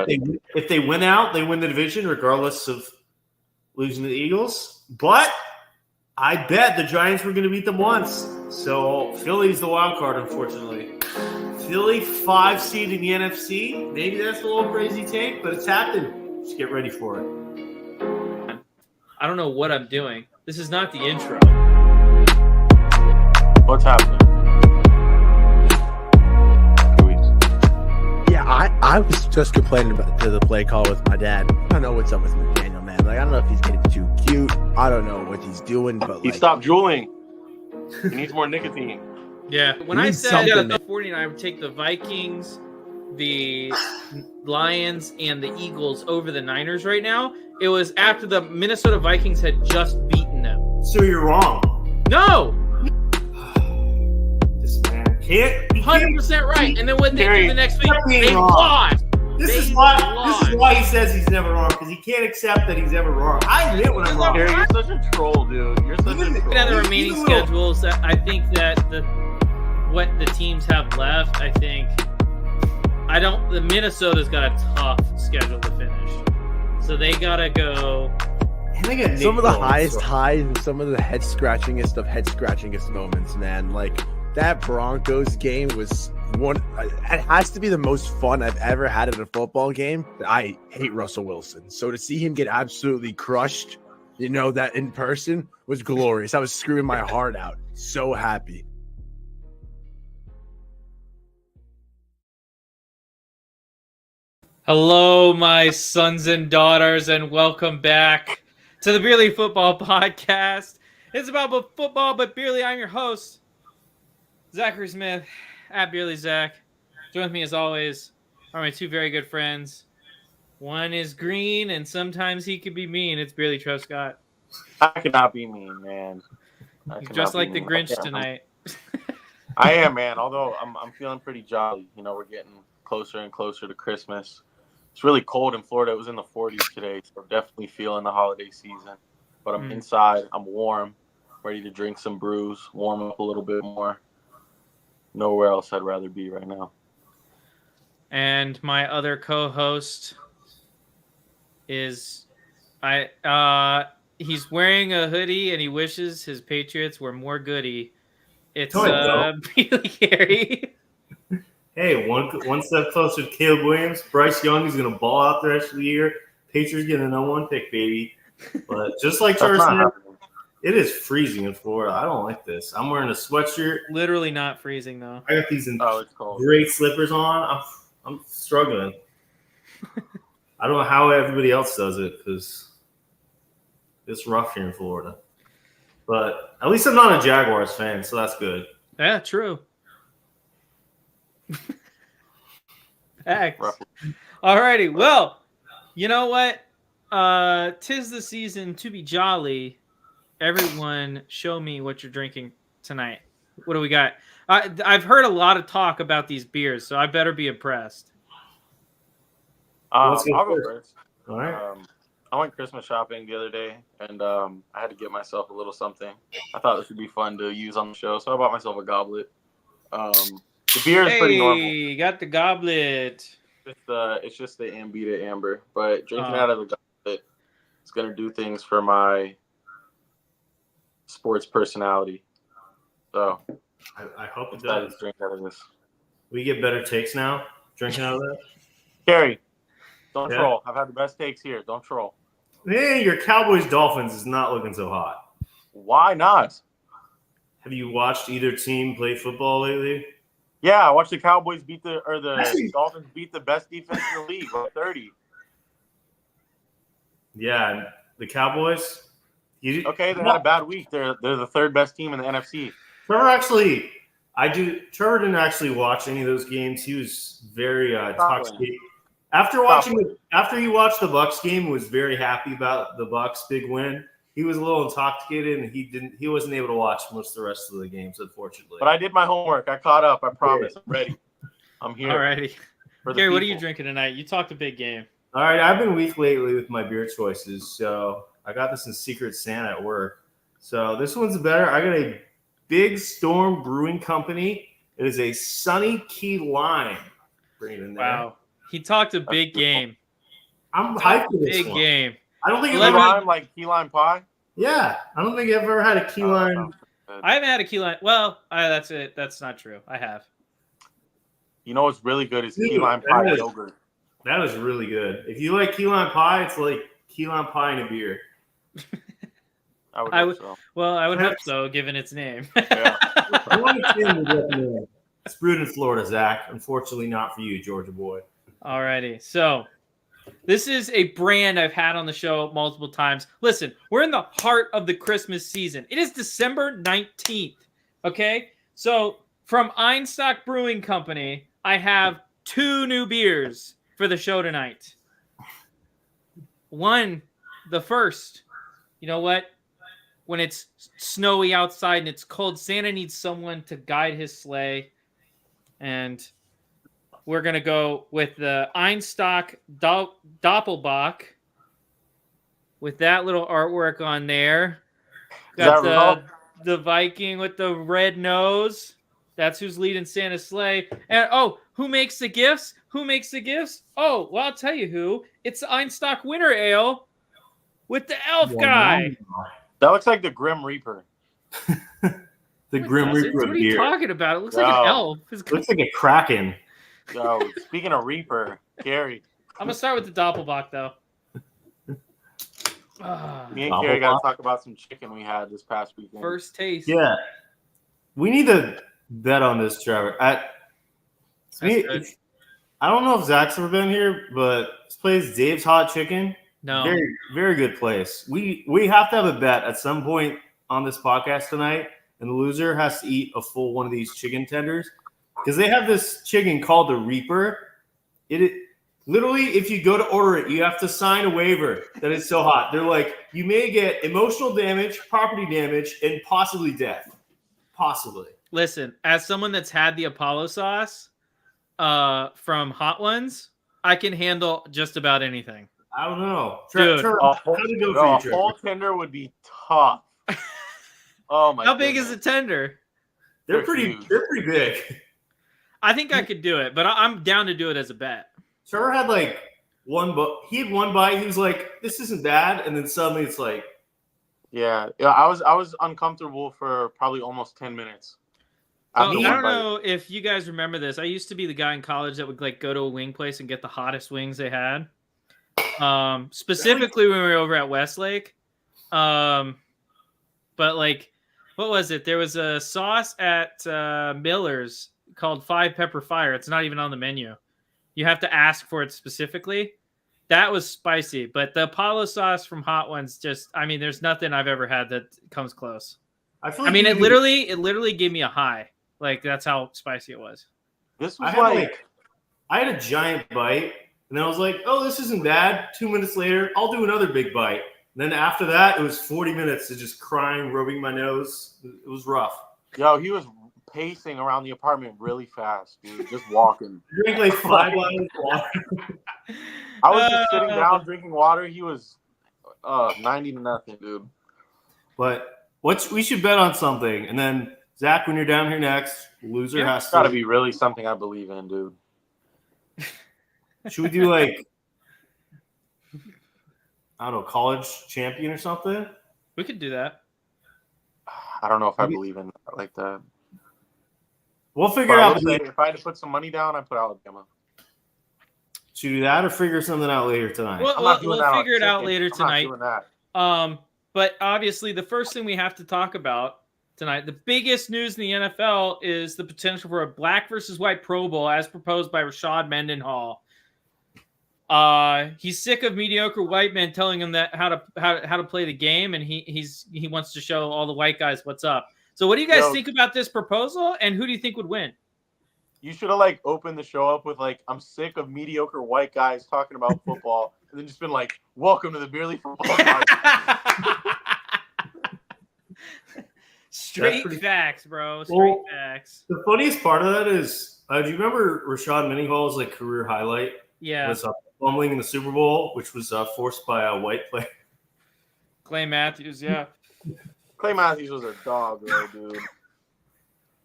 if they win out, they win the division regardless of losing to the Eagles. But I bet the Giants were going to beat them once. So Philly's the wild card, unfortunately. Philly 5 seed in the NFC. Maybe that's a little crazy take, but it's happened. Just get ready for it. I don't know what I'm doing. This is not the intro. What's happening? Yeah, I was just complaining about to the play call with my dad. I don't know what's up with McDaniel, man. Like, I don't know if he's getting too cute. I don't know what he's doing, but he stopped drooling. He needs more nicotine. Yeah, when I said the 49, I would take the Vikings, the Lions, and the Eagles over the Niners right now. It was after the Minnesota Vikings had just beaten them. So you're wrong. No! This man can't. 100% right. And then when they do the next week, they lost. This is why he says he's never wrong, because he can't accept that he's ever wrong. I admit when I'm wrong. Gary, you're such a troll, dude. You're such a troll. Looking at the remaining schedules, I think that what the teams have left, the Minnesota's got a tough schedule to finish. So they gotta go. Some of the highest highs and some of the head-scratchingest of head-scratchingest moments, man. Like, that Broncos game was one. It has to be the most fun I've ever had at a football game. I hate Russell Wilson. So to see him get absolutely crushed, that in person was glorious. I was screaming my heart out. So happy. Hello, my sons and daughters, and welcome back to the Beerly Football Podcast. It's about football, but Beerly, I'm your host, Zachary Smith, at Beerly Zach. Join with me, as always, are my two very good friends. One is green, and sometimes he can be mean. It's Beerly Truscott. I cannot be mean, man. You're just like the Grinch tonight. I am, man, although I'm feeling pretty jolly. We're getting closer and closer to Christmas. It's really cold in Florida. It was in the 40s today, so I'm definitely feeling the holiday season. But I'm inside. I'm warm, ready to drink some brews, warm up a little bit more. Nowhere else I'd rather be right now. And my other co-host is he's wearing a hoodie and he wishes his Patriots were more goody. It's Billy Gary. Hey, one step closer to Caleb Williams. Bryce Young is going to ball out the rest of the year. Patriots getting a number 1 pick, baby. But just like Charles said, it is freezing in Florida. I don't like this. I'm wearing a sweatshirt. Literally not freezing, though. I got these great slippers on. I'm struggling. I don't know how everybody else does it, because it's rough here in Florida. But at least I'm not a Jaguars fan, so that's good. Yeah, true. Facts. Alrighty, well, you know what? 'Tis the season to be jolly. Everyone, show me what you're drinking tonight. What do we got? I've heard a lot of talk about these beers, so I better be impressed. I'll go first. All right. I went Christmas shopping the other day, and I had to get myself a little something. I thought this would be fun to use on the show, so I bought myself a goblet. The beer is pretty normal. Hey, got the goblet. It's just the Ambita Amber, but drinking out of the goblet is going to do things for my sports personality. So I hope it does. does. Drink out of this. We get better takes now drinking out of that. Carrie, don't troll. I've had the best takes here. Don't troll. Hey, your Cowboys Dolphins is not looking so hot. Why not? Have you watched either team play football lately? Yeah, I watched the Cowboys Dolphins beat the best defense in the league by 30. Yeah, the Cowboys. Okay, they had a bad week. They're the third best team in the NFC. Trevor didn't actually watch any of those games. He was very intoxicated. After he watched the Bucs game, was very happy about the Bucs' big win. He was a little intoxicated, and he wasn't able to watch most of the rest of the games, unfortunately. But I did my homework. I caught up. I promise. I'm ready. I'm here. Alrighty. Gary, what are you drinking tonight? You talked a big game. All right, I've been weak lately with my beer choices, so I got this in Secret Santa at work. So this one's better. I got a Big Storm Brewing Company. It is a Sunny Key Lime. Bring it in there. Wow. He talked a big game. I'm hyped for this Big one. game. I don't think Key I've ever lime, like key lime pie. Yeah, I don't think I've ever had a key lime. I haven't had a key lime. Well, that's it. That's not true. I have. You know what's really good is Dude, key lime pie that is- yogurt. That was really good. If you like key lime pie, it's like key lime pie and a beer. I would I hope would- so. Well, I would hope so, given its name. Yeah. I understand the recommend. It's brewed in Florida, Zach. Unfortunately, not for you, Georgia boy. Alrighty. So this is a brand I've had on the show multiple times. Listen, we're in the heart of the Christmas season. It is December 19th. Okay? So from Einstock Brewing Company, I have 2 new beers for the show tonight. One, the first. You know what? When it's snowy outside and it's cold, Santa needs someone to guide his sleigh. And we're going to go with the Einstock Doppelbock with that little artwork on there. Got Is that the Viking with the red nose. That's who's leading Santa's sleigh. And who makes the gifts? Who makes the gifts? Oh, well, I'll tell you who. It's the Einstock Winter Ale with the elf guy. That looks like the Grim Reaper. The Grim Reaper What of are you beer. talking about? It looks like an elf. Looks like a kraken. Yo, speaking of Reaper, Gary. I'm gonna start with the Doppelbock though. Me and Gary got to talk about some chicken we had this past weekend. First taste. Yeah. We need to bet on this, Trevor. I don't know if Zach's ever been here, but this place, Dave's Hot Chicken. No. Very, very good place. We have to have a bet at some point on this podcast tonight, and the loser has to eat a full one of these chicken tenders because they have this chicken called the Reaper. It literally, if you go to order it, you have to sign a waiver that it's so hot. They're like, you may get emotional damage, property damage, and possibly death. Possibly. Listen, as someone that's had the Apollo sauce from Hot Ones, I can handle just about anything. I don't know. Dude, A whole tender would be tough. Oh my! How big is a tender? They're pretty big. I think I could do it, but I'm down to do it as a bet. Trevor had like one, but he had one bite. He was like, "This isn't bad," and then suddenly it's like, yeah. I was uncomfortable for probably almost 10 minutes. I don't know if you guys remember this. I used to be the guy in college that would like go to a wing place and get the hottest wings they had. Specifically when we were over at Westlake. But like, what was it? There was a sauce at Miller's called 5 Pepper Fire. It's not even on the menu. You have to ask for it specifically. That was spicy, but the Apollo sauce from Hot Ones there's nothing I've ever had that comes close. It literally gave me a high. Like that's how spicy it was. This was I had a giant bite, and then I was like, "Oh, this isn't bad." 2 minutes later, I'll do another big bite. And then after that, it was 40 minutes of just crying, rubbing my nose. It was rough. Yo, he was pacing around the apartment really fast, dude. Just walking. Drank like 5 glasses of water. I was just sitting down drinking water. He was 90-0, dude. But we should bet on something, and then Zach, when you're down here next, loser has It's got to be really something I believe in, dude. Should we do like I don't know, college champion or something? We could do that. I don't know if I believe in that like that. We'll figure out. If I had to put some money down, I'd put Alabama. Should we do that or figure something out later tonight? We'll figure it out later tonight. I'm not doing that. But obviously, the first thing we have to talk about tonight, the biggest news in the NFL is the potential for a black versus white Pro Bowl as proposed by Rashad Mendenhall. He's sick of mediocre white men telling him that how to play the game, and he wants to show all the white guys what's up. So, what do you guys think about this proposal, and who do you think would win? You should have opened the show up with I'm sick of mediocre white guys talking about football, and then just been like, "Welcome to the Beer League Football." Straight facts, bro. Straight facts. The funniest part of that is, do you remember Rashad Mendenhall's career highlight? Yeah. Was fumbling in the Super Bowl, which was forced by a white player. Clay Matthews, yeah. Clay Matthews was a dog, though, dude.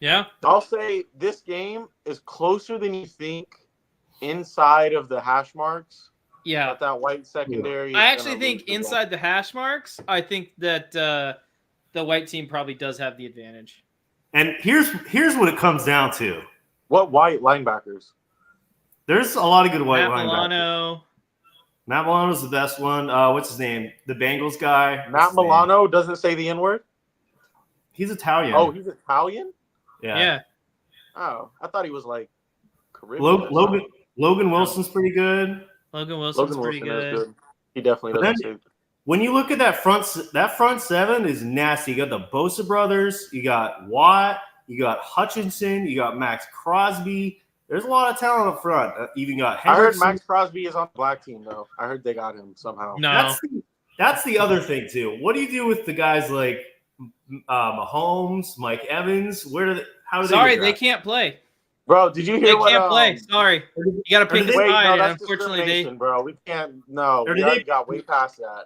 Yeah? I'll say this game is closer than you think inside of the hash marks. Yeah. But that white secondary. I actually think inside the hash marks, I think that the white team probably does have the advantage. And here's what it comes down to. What white linebackers? There's a lot of good white Matt linebackers. Milano. Matt Milano's the best one. What's his name? The Bengals guy. Matt Milano doesn't say the N-word? He's Italian. Oh, he's Italian? Yeah. Oh, I thought he was like Caribbean. Logan Wilson's pretty good. Logan Wilson's pretty good. Is good. He definitely doesn't say. When you look at that front seven is nasty. You got the Bosa brothers, you got Watt, you got Hutchinson, you got Max Crosby. There's a lot of talent up front. You even got Hendrickson. I heard Max Crosby is on the black team though. I heard they got him somehow. No, that's the other thing too. What do you do with the guys like Mahomes, Mike Evans? They can't play. Bro, did you hear they can't play? Sorry, you got to pick a side. That's unfortunately, bro, we can't. No, we already got way past that.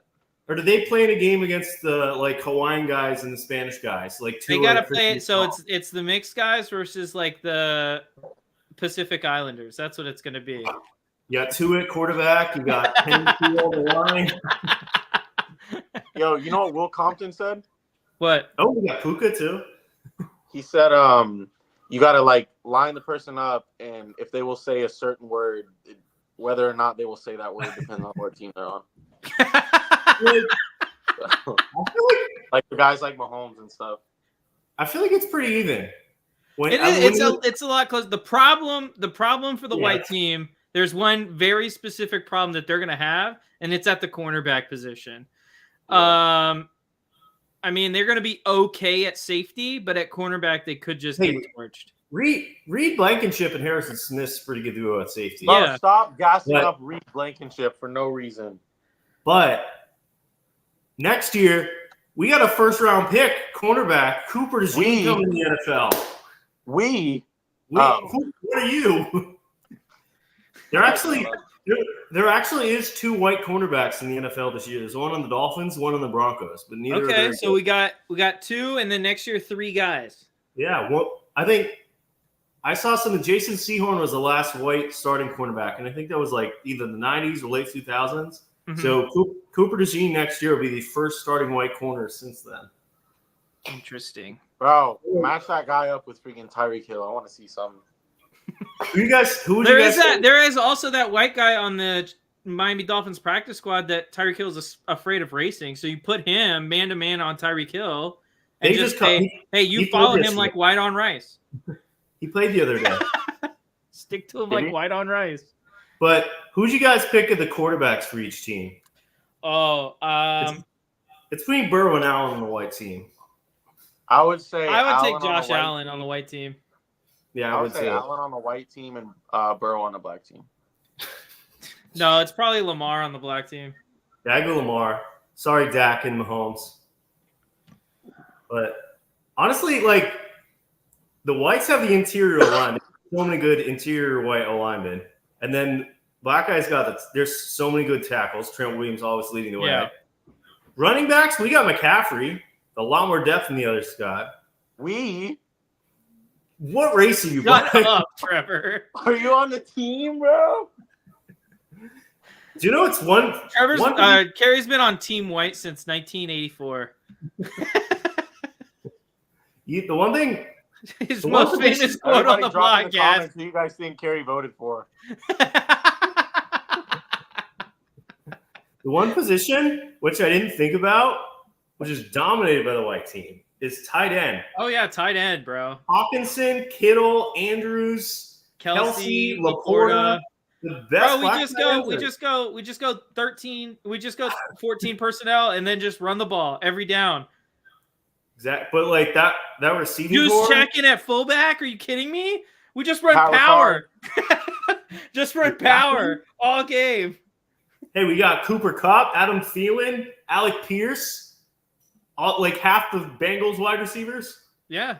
Or do they play in a game against the like Hawaiian guys and the Spanish guys? Like they got to play it. So it's the mixed guys versus like the Pacific Islanders. That's what it's going to be. You got Tua at quarterback. You got Tennessee on the line. Yo, you know what Will Compton said? What? Oh, we got Puka too. He said, you got to like line the person up, and if they will say a certain word, whether or not they will say that word depends on what team they're on. Like the guys like Mahomes and stuff. I feel like it's pretty even. It's a lot close. The problem for the white team, there's one very specific problem that they're going to have, and it's at the cornerback position. Yeah. I mean, they're going to be okay at safety, but at cornerback, they could just get torched. Reed Blankenship and Harrison Smith's pretty good duo at safety. Yeah. Stop gassing up Reed Blankenship for no reason. But next year, we got a first-round pick, cornerback, Cooper DeJean coming in the NFL. What are you? There actually is two white cornerbacks in the NFL this year. There's one on the Dolphins, one on the Broncos, but neither. Okay, so we got two, and then next year 3 guys. Yeah, well, I think I saw Jason Sehorn was the last white starting cornerback, and I think that was like either the 90s or late 2000s. Mm-hmm. So Cooper DeJean next year will be the first starting white corner since then. Interesting. Bro, match that guy up with freaking Tyreek Hill. I want to see something. There is also that white guy on the Miami Dolphins practice squad that Tyreek Hill is afraid of racing. So you put him man-to-man on Tyreek Hill and you follow him like white on rice. He played the other day. Stick to him like white on rice. But who'd you guys pick of the quarterbacks for each team? Oh, it's between Burrow and Allen on the white team. I would take Josh Allen on the white team. Yeah, I would say Allen on the white team and Burrow on the black team. No, it's probably Lamar on the black team. Yeah, I go Lamar. Sorry, Dak and Mahomes. But honestly, like the whites have the interior line. So many good interior white linemen, and then black guys there's so many good tackles. Trent Williams always leading the way. Yeah. Running backs, we got McCaffrey. A lot more depth than the other Scott. What race are you? Shut up, Trevor. Are you on the team, bro? Do you know it's one? Kerry's been on Team White since 1984. The one thing. His most famous quote on the podcast. Who you guys think Kerry voted for? The one position which I didn't think about, which is dominated by the white team, is tight end. Oh yeah, tight end, bro. Hawkinson, Kittle, Andrews, Kelsey, Laporta. The best. Bro, we just go 13. We just go 14 personnel and then just run the ball every down. Exactly, but like that receiving. Juice checking at fullback? Are you kidding me? We just run power. Just run power all game. Hey, we got Cooper Kupp, Adam Thielen, Alec Pierce, like half the Bengals wide receivers. Yeah.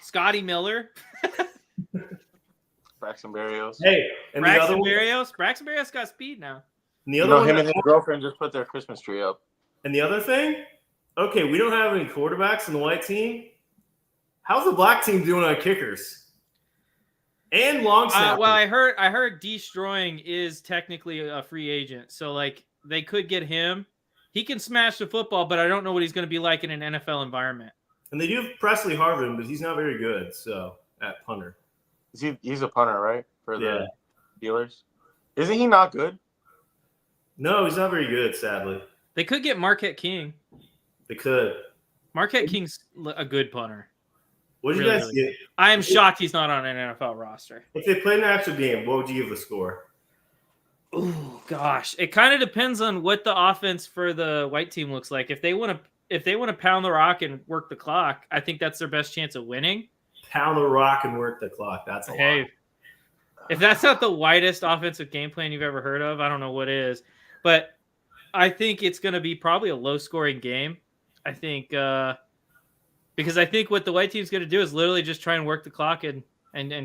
Scotty Miller. Braxton Berrios. Hey, and Braxton Berrios got speed now. And the other him and his girlfriend just put their Christmas tree up. And the other thing, okay, we don't have any quarterbacks on the white team. How's the black team doing on kickers? And long snapper. Well, I heard Destroying is technically a free agent, so like they could get him. He can smash the football, but I don't know what he's going to be like in an NFL environment. And they do have Presley Harvin, but he's not very good. So at punter, He's a punter, right? For the Steelers. Isn't he not good? No, he's not very good. Sadly, They could get Marquette King. they could. Marquette King's a good punter. What did you guys get? I am shocked he's not on an NFL roster. If they played an actual game, what would you give the score? Oh gosh, it kind of depends on what the offense for the white team looks like. If they want to pound the rock and work the clock, I think that's their best chance of winning. Pound the rock and work the clock. That's a lot. If that's not the widest offensive game plan you've ever heard of, I don't know what is. But I think it's going to be probably a low-scoring game. I think because I think what the white team's going to do is literally just try and work the clock and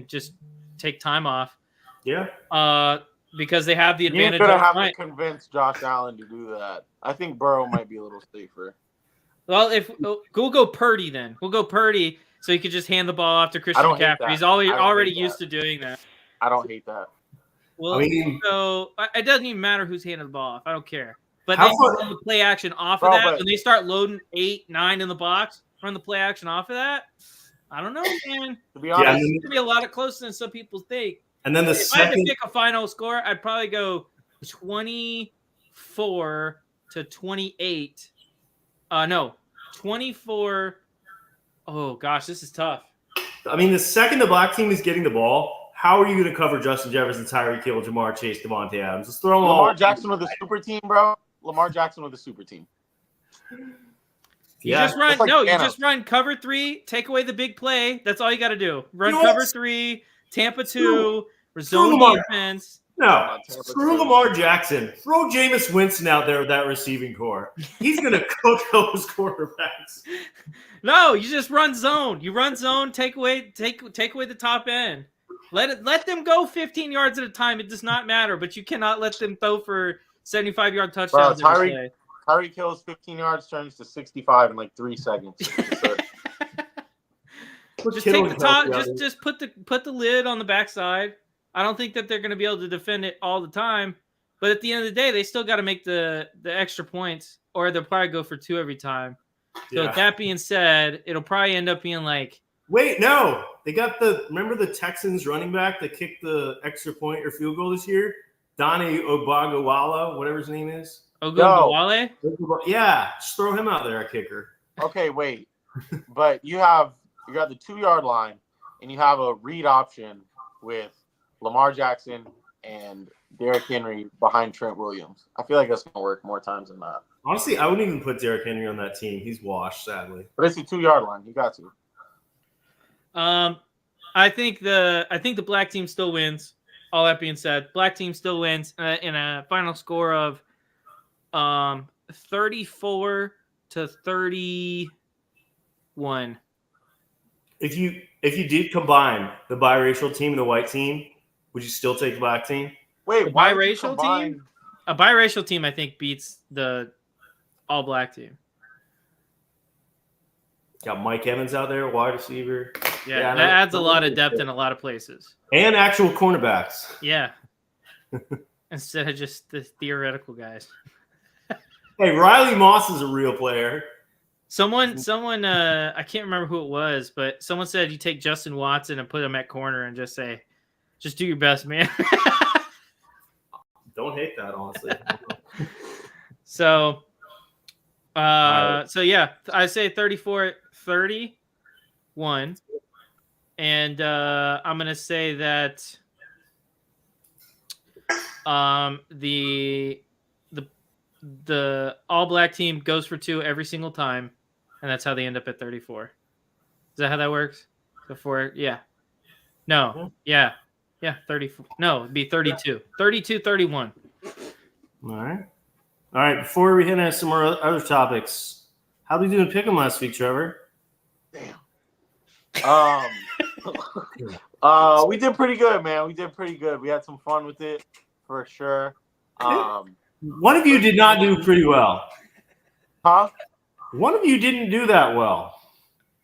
just take time off. Yeah. Because they have the advantage. You're going to have to convince Josh Allen to do that. I think Burrow might be a little safer. Well, we'll go Purdy then. We'll go Purdy so he could just hand the ball off to Christian McCaffrey. He's already used to doing that. I don't hate that. Well, so it doesn't even matter who's handing the ball off. I don't care. But they run the play action off of that. When they start loading 8, 9 in the box, run the play action off of that. I don't know, man. To be honest, it's going to be a lot closer than some people think. And then if I had to pick a final score, I'd probably go 24 to 28. No, 24. Oh gosh, this is tough. I mean, the second the black team is getting the ball, how are you going to cover Justin Jefferson, Tyreek Hill, Jamar Chase, Devontae Adams? Let's throw them all. Lamar Jackson with a super team, bro. Lamar Jackson with a super team. You just run cover 3, take away the big play. That's all you got to do. Run cover 3, Tampa 2, zone defense. No, screw Lamar Jackson. Throw Jameis Winston out there with that receiving core. He's going to cook those quarterbacks. No, you just run zone. You run zone, take away the top end. Let them go 15 yards at a time. It does not matter, but you cannot let them throw for 75-yard touchdowns. Tyreek Hill's 15 yards turns to 65 in like 3 seconds. Just take the top. Just put the lid on the backside. I don't think that they're going to be able to defend it all the time, but at the end of the day, they still got to make the extra points, or they'll probably go for 2 every time. So with that being said, it'll probably end up being like. Wait, no, they got remember the Texans running back that kicked the extra point or field goal this year, Donnie Ogbagawala, whatever his name is. Ogbagawale? Yeah, just throw him out there, a kicker. Okay, wait, but you got the 2-yard line, and you have a read option with Lamar Jackson and Derrick Henry behind Trent Williams. I feel like that's going to work more times than not. Honestly, I wouldn't even put Derrick Henry on that team. He's washed, sadly. But it's a 2-yard line. You got to. I think the black team still wins. All that being said, black team still wins in a final score of 34 to 31. If you did combine the biracial team and the white team, would you still take the black team? Wait, the biracial team? A biracial team, I think, beats the all-black team. Got Mike Evans out there, wide receiver. Yeah, that adds a lot of depth in a lot of places. And actual cornerbacks. Yeah. Instead of just the theoretical guys. Hey, Riley Moss is a real player. Someone, I can't remember who it was, but someone said you take Justin Watson and put him at corner and just say, just do your best, man. Don't hate that, honestly. So yeah, I say 34-31. And I'm going to say that the all-black team goes for 2 every single time, and that's how they end up at 34. Is that how that works? Before, yeah. No, yeah, 34. No, it'd be 32. 32-31. All right. Before we hit on some more other topics, how did we do in Pick'em last week, Trevor? Damn. We did pretty good, man. We did pretty good. We had some fun with it for sure. One of you did not do pretty well. Huh? One of you didn't do that well.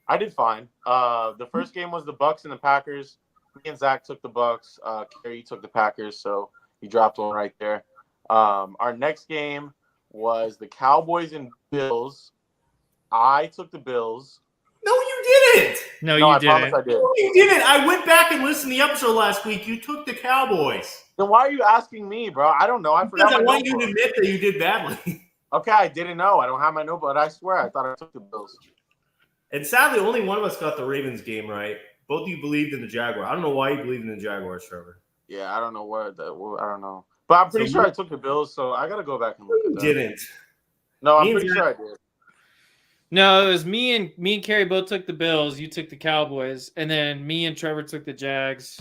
I did fine. The first game was the Bucks and the Packers. Me and Zach took the Bucks. Kerry took the Packers, so you dropped one right there. Our next game was the Cowboys and Bills. I took the Bills. No, you didn't. No, I you promise didn't. I did. No, you didn't. I went back and listened to the episode last week. You took the Cowboys. Then why are you asking me, bro? I don't know. I forgot Because I my want you notebook. to admit that you did badly. Okay, I didn't know. I don't have my notebook. I swear I thought I took the Bills. And sadly, only one of us got the Ravens game right. Both of you believed in the Jaguar. I don't know why you believed in the Jaguars, Trevor. Yeah, I don't know what that. I don't know, but I'm pretty sure I took the Bills. So I gotta go back and look at You that. didn't. No, I'm Me and pretty sure I did. No, it was me and Kerry both took the Bills. You took the Cowboys, and then me and Trevor took the Jags,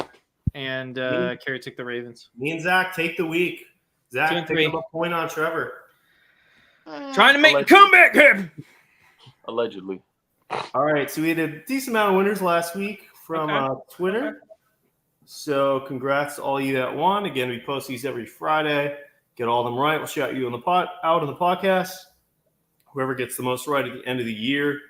and Kerry took the Ravens. Me and Zach take the week. 2 and Zach 3. picked up a point on Trevor. Trying to make a comeback here. Allegedly. All right, so we had a decent amount of winners last week from Twitter. Okay. So congrats to all you that won. Again, we post these every Friday. Get all of them right. We'll shout you on the podcast. Whoever gets the most right at the end of the year,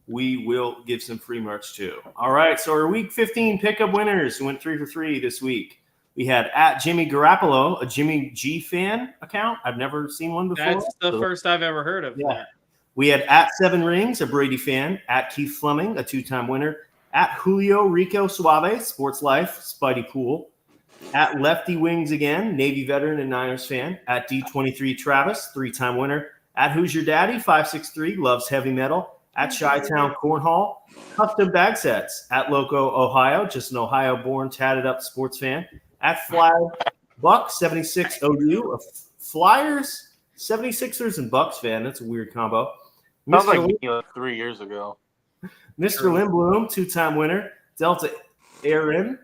we will give some free merch too. All right, so our Week 15 pickup winners went 3 for 3 this week. We had at Jimmy Garoppolo, a Jimmy G fan account. I've never seen one before. That's the first I've ever heard of. Yeah. We had at Seven Rings, a Brady fan. At Keith Fleming, a 2-time winner. At Julio Rico Suave, Sports Life, Spidey Pool. At Lefty Wings again, Navy veteran and Niners fan. At D23 Travis, 3-time winner. At Who's Your Daddy, 563, loves heavy metal. At Chi-Town Cornhall, custom bag sets. At Loco, Ohio, just an Ohio-born, tatted-up sports fan. At Fly Buck, 76 OU, a Flyers, 76ers, and Bucks fan. That's a weird combo. Sounds like me 3 years ago. Mr. Lindblom, 2-time winner. Delta Aaron,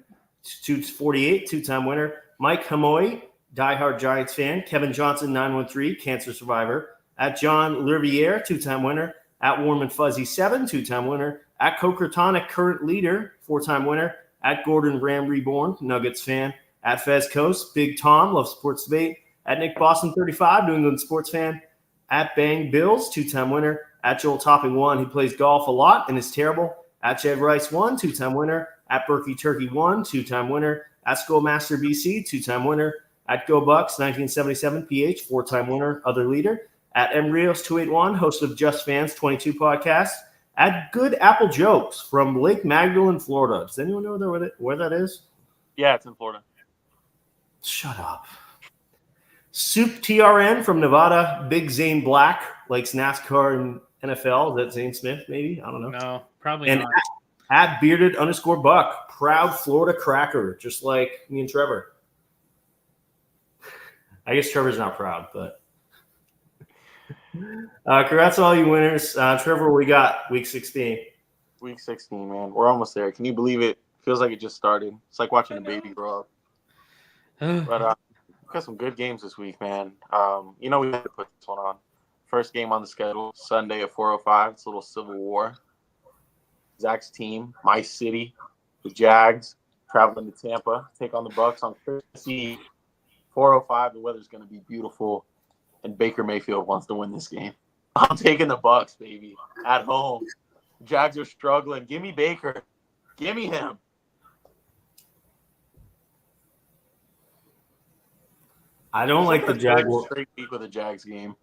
248, 2-time winner. Mike Hamoy, diehard Giants fan. Kevin Johnson, 913, cancer survivor. At John Lerviere, 2-time winner. At Warm and Fuzzy 7, 2-time winner. At Cokertonic, current leader, 4-time winner. At Gordon Ram Reborn, Nuggets fan. At Fez Coast, Big Tom, loves sports debate. At Nick Boston 35, New England sports fan. At Bang Bills, 2-time winner. At Joel Topping 1, he plays golf a lot and is terrible. At Jed Rice 1, 2-time winner. At Berkey Turkey 1, 2-time winner. At Schoolmaster BC, 2-time winner. At Go Bucks 1977 PH, 4-time winner, other leader. At M Rios 281, host of Just Fans 22 podcast. At Good Apple Jokes from Lake Magdalene, Florida. Does anyone know where that is? Yeah, it's in Florida. Shut up. Soup TRN from Nevada. Big Zane Black likes NASCAR and NFL. Is that Zane Smith, maybe? I don't know. No, probably And not. at Bearded_Buck, proud Florida cracker, just like me and Trevor. I guess Trevor's not proud, but congrats to all you winners. Trevor, we got Week 16. Week 16, man. We're almost there. Can you believe it? Feels like it just started. It's like watching a baby grow up. But we've got some good games this week, man. We had to put this one on. First game on the schedule, Sunday at 4:05. It's a little Civil War. Zach's team, my city, the Jags, traveling to Tampa, take on the Bucks on Christmas Eve. 4:05. The weather's going to be beautiful, and Baker Mayfield wants to win this game. I'm taking the Bucks, baby, at home. Jags are struggling. Give me Baker. Give me him. I don't like the Jaguars. Straight week with a Jags game.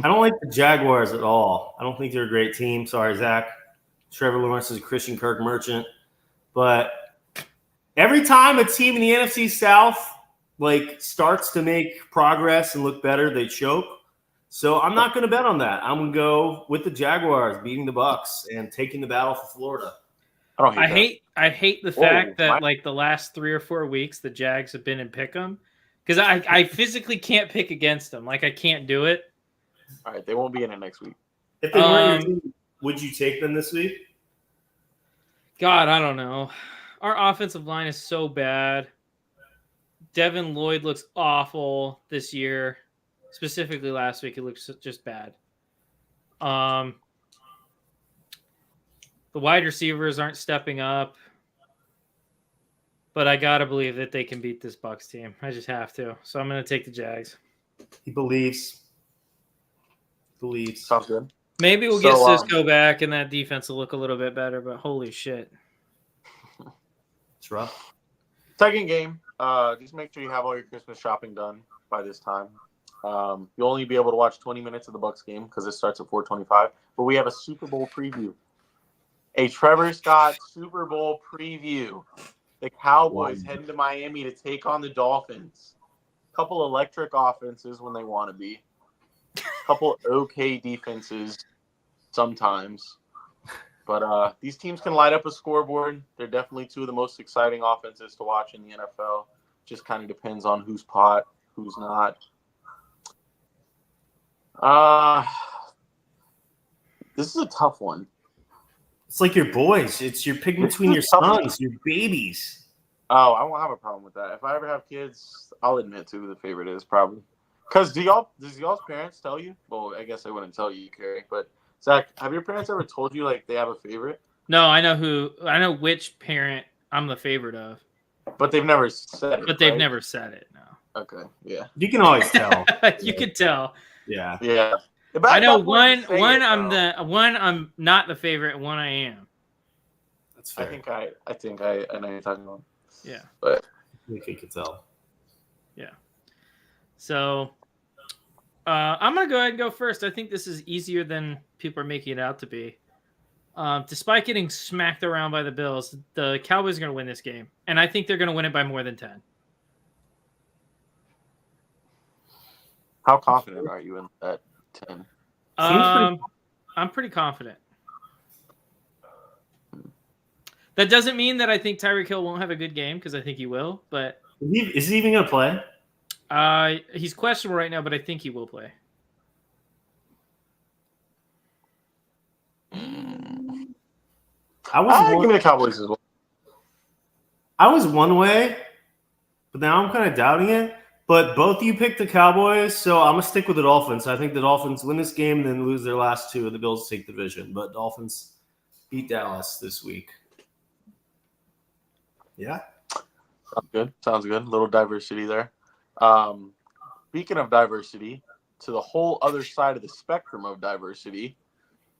I don't like the Jaguars at all. I don't think they're a great team. Sorry, Zach. Trevor Lawrence is a Christian Kirk merchant. But every time a team in the NFC South starts to make progress and look better, they choke. So I'm not going to bet on that. I'm going to go with the Jaguars beating the Bucks and taking the battle for Florida. I hate the fact that the last 3 or 4 weeks the Jags have been in pick'em because I physically can't pick against them. I can't do it. All right, they won't be in it next week. If they weren't your team, would you take them this week? God, I don't know. Our offensive line is so bad. Devin Lloyd looks awful this year. Specifically last week, it looks just bad. The wide receivers aren't stepping up. But I got to believe that they can beat this Bucks team. I just have to. So I'm going to take the Jags. He believes. Sounds good. Maybe we'll get Cisco back and that defense will look a little bit better, but holy shit. It's rough. Second game, just make sure you have all your Christmas shopping done by this time. You'll only be able to watch 20 minutes of the Bucs game because it starts at 4:25. But we have a Super Bowl preview. A Trevor Scott Super Bowl preview. The Cowboys heading to Miami to take on the Dolphins. Couple electric offenses when they want to be. Couple okay defenses sometimes. But these teams can light up a scoreboard. They're definitely two of the most exciting offenses to watch in the NFL. Just kind of depends on who's hot, who's not. This is a tough one. It's like your boys. It's you're picking between your sons, your babies. Oh, I won't have a problem with that. If I ever have kids, I'll admit to who the favorite is probably. Because does y'all's parents tell you? Well, I guess they wouldn't tell you, Carrie. But Zach, have your parents ever told you like they have a favorite? No, I know which parent I'm the favorite of. But they've never said it. But they've right? never said it. No. Okay. Yeah. You can always tell. You could tell. Yeah. Yeah. I know one I'm not the favorite, and one I am. That's fair. I think I know what you're talking about. Yeah. But You can tell. Yeah. So I'm going to go ahead and go first. I think this is easier than people are making it out to be. Despite getting smacked around by the Bills, the Cowboys are going to win this game. And I think they're going to win it by more than 10. how confident are you in that 10? I'm pretty confident. That doesn't mean that I think Tyreek Hill won't have a good game, because I think he will. But Is he even going to play? he's questionable right now, but I think he will play. Give me the Cowboys as well. I was one way, but now I'm kind of doubting it. But both of you picked the Cowboys, so I'm going to stick with the Dolphins. I think the Dolphins win this game and then lose their last two, and the Bills take the division. But Dolphins beat Dallas this week. Yeah. Sounds good. A little diversity there. Speaking of diversity, to the whole other side of the spectrum of diversity,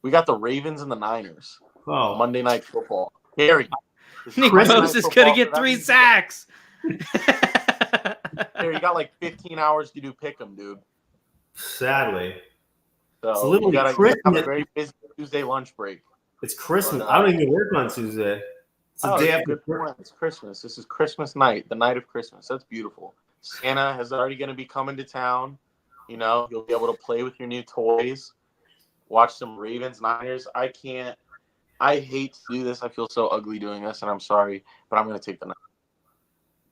we got the Ravens and the Niners. Oh, Monday Night Football. Harry. Nick Bosa is going to get 3 sacks. Harry, you got like 15 hours to do pick'em, dude. sadly. So It's literally you have Christmas. a very busy Tuesday lunch break. It's Christmas. I don't even work on Tuesday. It's the day after good point. It's Christmas. This is Christmas night, the night of Christmas. That's beautiful. Santa is already going to be coming to town. You know, you'll be able to play with your new toys, watch some Ravens, Niners. I hate to do this. I feel so ugly doing this, and I'm sorry, but I'm going to take the Niners.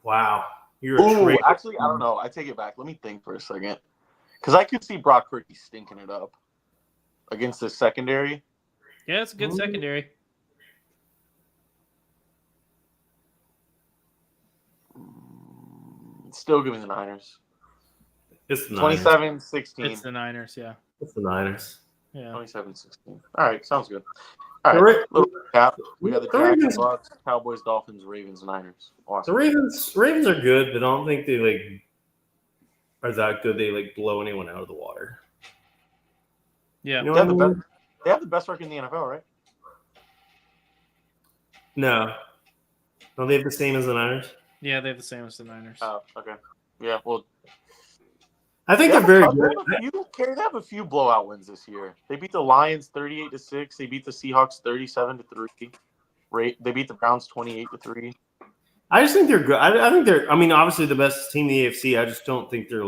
Wow. You're a traitor. Actually, I don't know. I take it back. Let me think for a second. Because I could see Brock Purdy stinking it up against the secondary. Yeah, it's a good secondary. Still giving the Niners. It's the Niners. 27-16. It's the Niners, yeah. It's the Niners. Yeah. 27-16. All right, sounds good. All right, little recap. We got the Ravens- Jags, Bucs, Cowboys, Dolphins, Ravens, Niners. Awesome. The Ravens are good, but I don't think they are that good. They blow anyone out of the water. Yeah. You know They have, what I the mean? best, they have the best record in the NFL, right? No. Don't they have the same as the Niners? Yeah, they have the same as the Niners. Oh, okay. Yeah, well, I think they they're very have good. they have a few blowout wins this year. They beat the Lions 38-6. They beat the Seahawks 37-3. They beat the Browns 28-3. I just think they're good. I think they're. I mean, obviously the best team in the AFC. I just don't think they're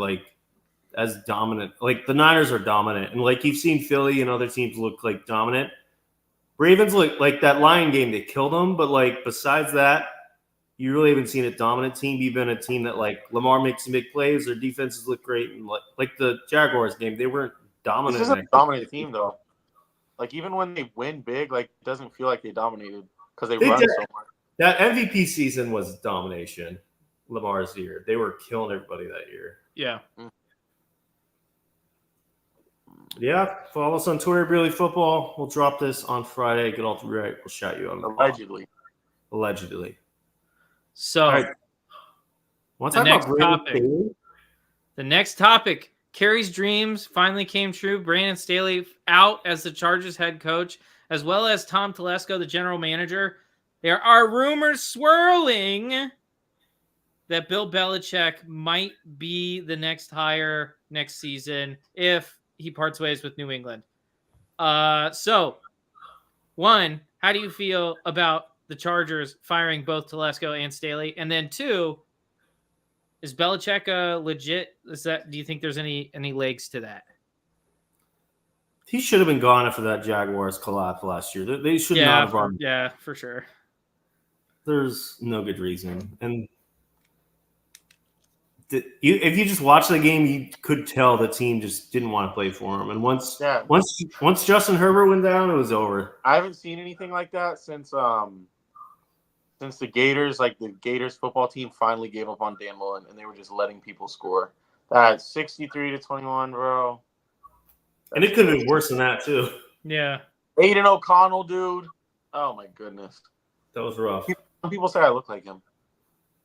as dominant. Like the Niners are dominant, and you've seen Philly and other teams look dominant. Ravens look like that Lion game. They killed them, but besides that, you really haven't seen a dominant team. Even a team that Lamar makes some big plays. Their defenses look great, and like the Jaguars game, they weren't dominant. This isn't a dominant team though. Even when they win big, it doesn't feel like they dominated because they run so much. That MVP season was domination. Lamar's year. They were killing everybody that year. Yeah. Yeah, follow us on Twitter, Really Football. We'll drop this on Friday. Get all three right. We'll shout you out. Allegedly. So, all right. The next topic. Kerry's dreams finally came true. Brandon Staley out as the Chargers head coach, as well as Tom Telesco, the general manager. There are rumors swirling that Bill Belichick might be the next hire next season if he parts ways with New England. So, one, how do you feel about the Chargers firing both Telesco and Staley? And then two, is Belichick legit? Do you think there's any legs to that? He should have been gone after that Jaguars collapse last year. They should not have brought him. Yeah, for sure. There's no good reason. And if you just watch the game, you could tell the team just didn't want to play for him. And once Justin Herbert went down, it was over. I haven't seen anything like that since the Gators, the Gators football team finally gave up on Dan Mullen, and they were just letting people score. That 63-21, bro. And it could have been worse than that too. Yeah. Aiden O'Connell, dude. Oh my goodness. That was rough. Some people say I look like him.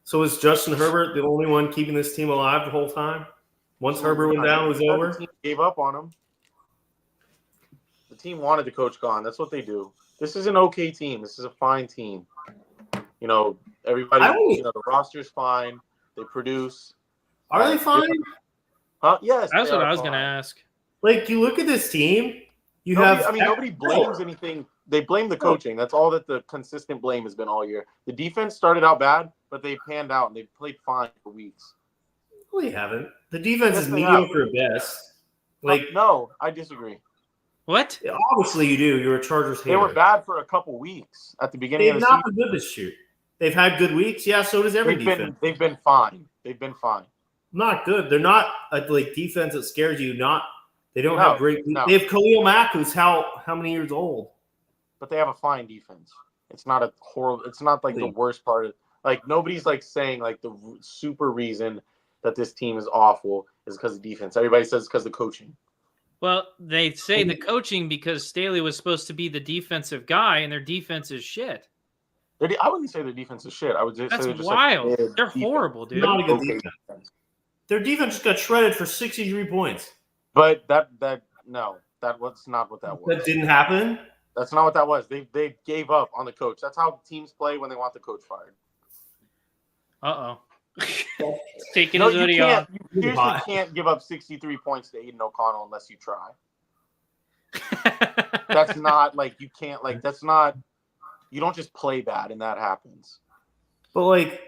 So is Justin Herbert the only one keeping this team alive the whole time? Once Herbert went down, it was over? The team gave up on him. The team wanted the coach gone. That's what they do. This is an okay team. This is a fine team. Everybody, the roster's fine. They produce. Are they fine? Huh? Yes. That's what I was going to ask. You look at this team, nobody blames anything. They blame the coaching. That's all that the consistent blame has been all year. The defense started out bad, but they panned out and they played fine for weeks. Well, they haven't. The defense is mediocre at best. No, I disagree. What? Obviously you do. You're a Chargers hater. They were bad for a couple weeks at the beginning of the season. They've not been good this year. They've had good weeks. Yeah, so does every defense. They've been fine. Not good. They're not a defense that scares you. They don't have great. No. They have Khalil Mack, who's how many years old? But they have a fine defense. It's not a horrible. It's not the worst part of. Nobody's saying the super reason that this team is awful is because of defense. Everybody says it's because of coaching. Well, they say the coaching because Staley was supposed to be the defensive guy, and their defense is shit. I wouldn't say their defense is shit. I would say that's they're just wild. They're horrible, dude. Not a good defense. Their defense just got shredded for 63 points. But that was not what that was. That didn't happen? That's not what that was. They gave up on the coach. That's how teams play when they want the coach fired. Taking his hoodie off. You seriously can't give up 63 points to Aiden O'Connell unless you try. That's not you can't that's not you don't just play bad and that happens. But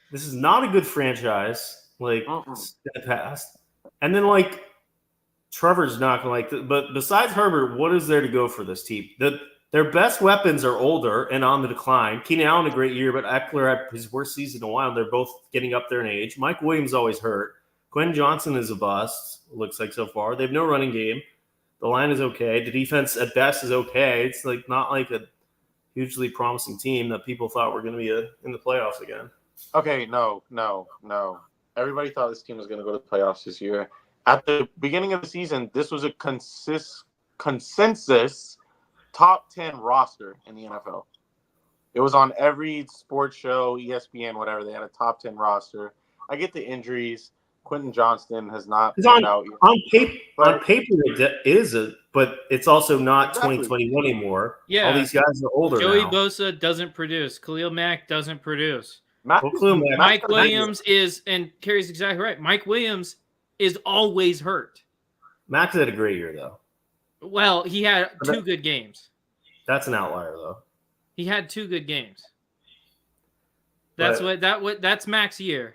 this is not a good franchise in the past. And then Trevor's not going to but besides Herbert, what is there to go for this team? Their best weapons are older and on the decline. Keenan Allen, a great year, but Eckler had his worst season in a while. They're both getting up there in age. Mike Williams always hurt. Quentin Johnson is a bust, looks like so far. They have no running game. The line is okay. The defense at best is okay. It's not a hugely promising team that people thought were going to be in the playoffs again. Okay, no. Everybody thought this team was going to go to the playoffs this year. At the beginning of the season, this was a consensus top 10 roster in the NFL. It was on every sports show, ESPN, whatever. They had a top 10 roster. I get the injuries. Quentin Johnston has not played out yet. On paper, it is, but it's also not 2021 anymore. Yeah. All these guys are older Joey now. Bosa doesn't produce. Khalil Mack doesn't produce. Mike Williams is, and Kerry's exactly right, Mike Williams is always hurt. Max had a great year, though. Well, he had two good games. That's an outlier, though. He had two good games. That's Mac's year.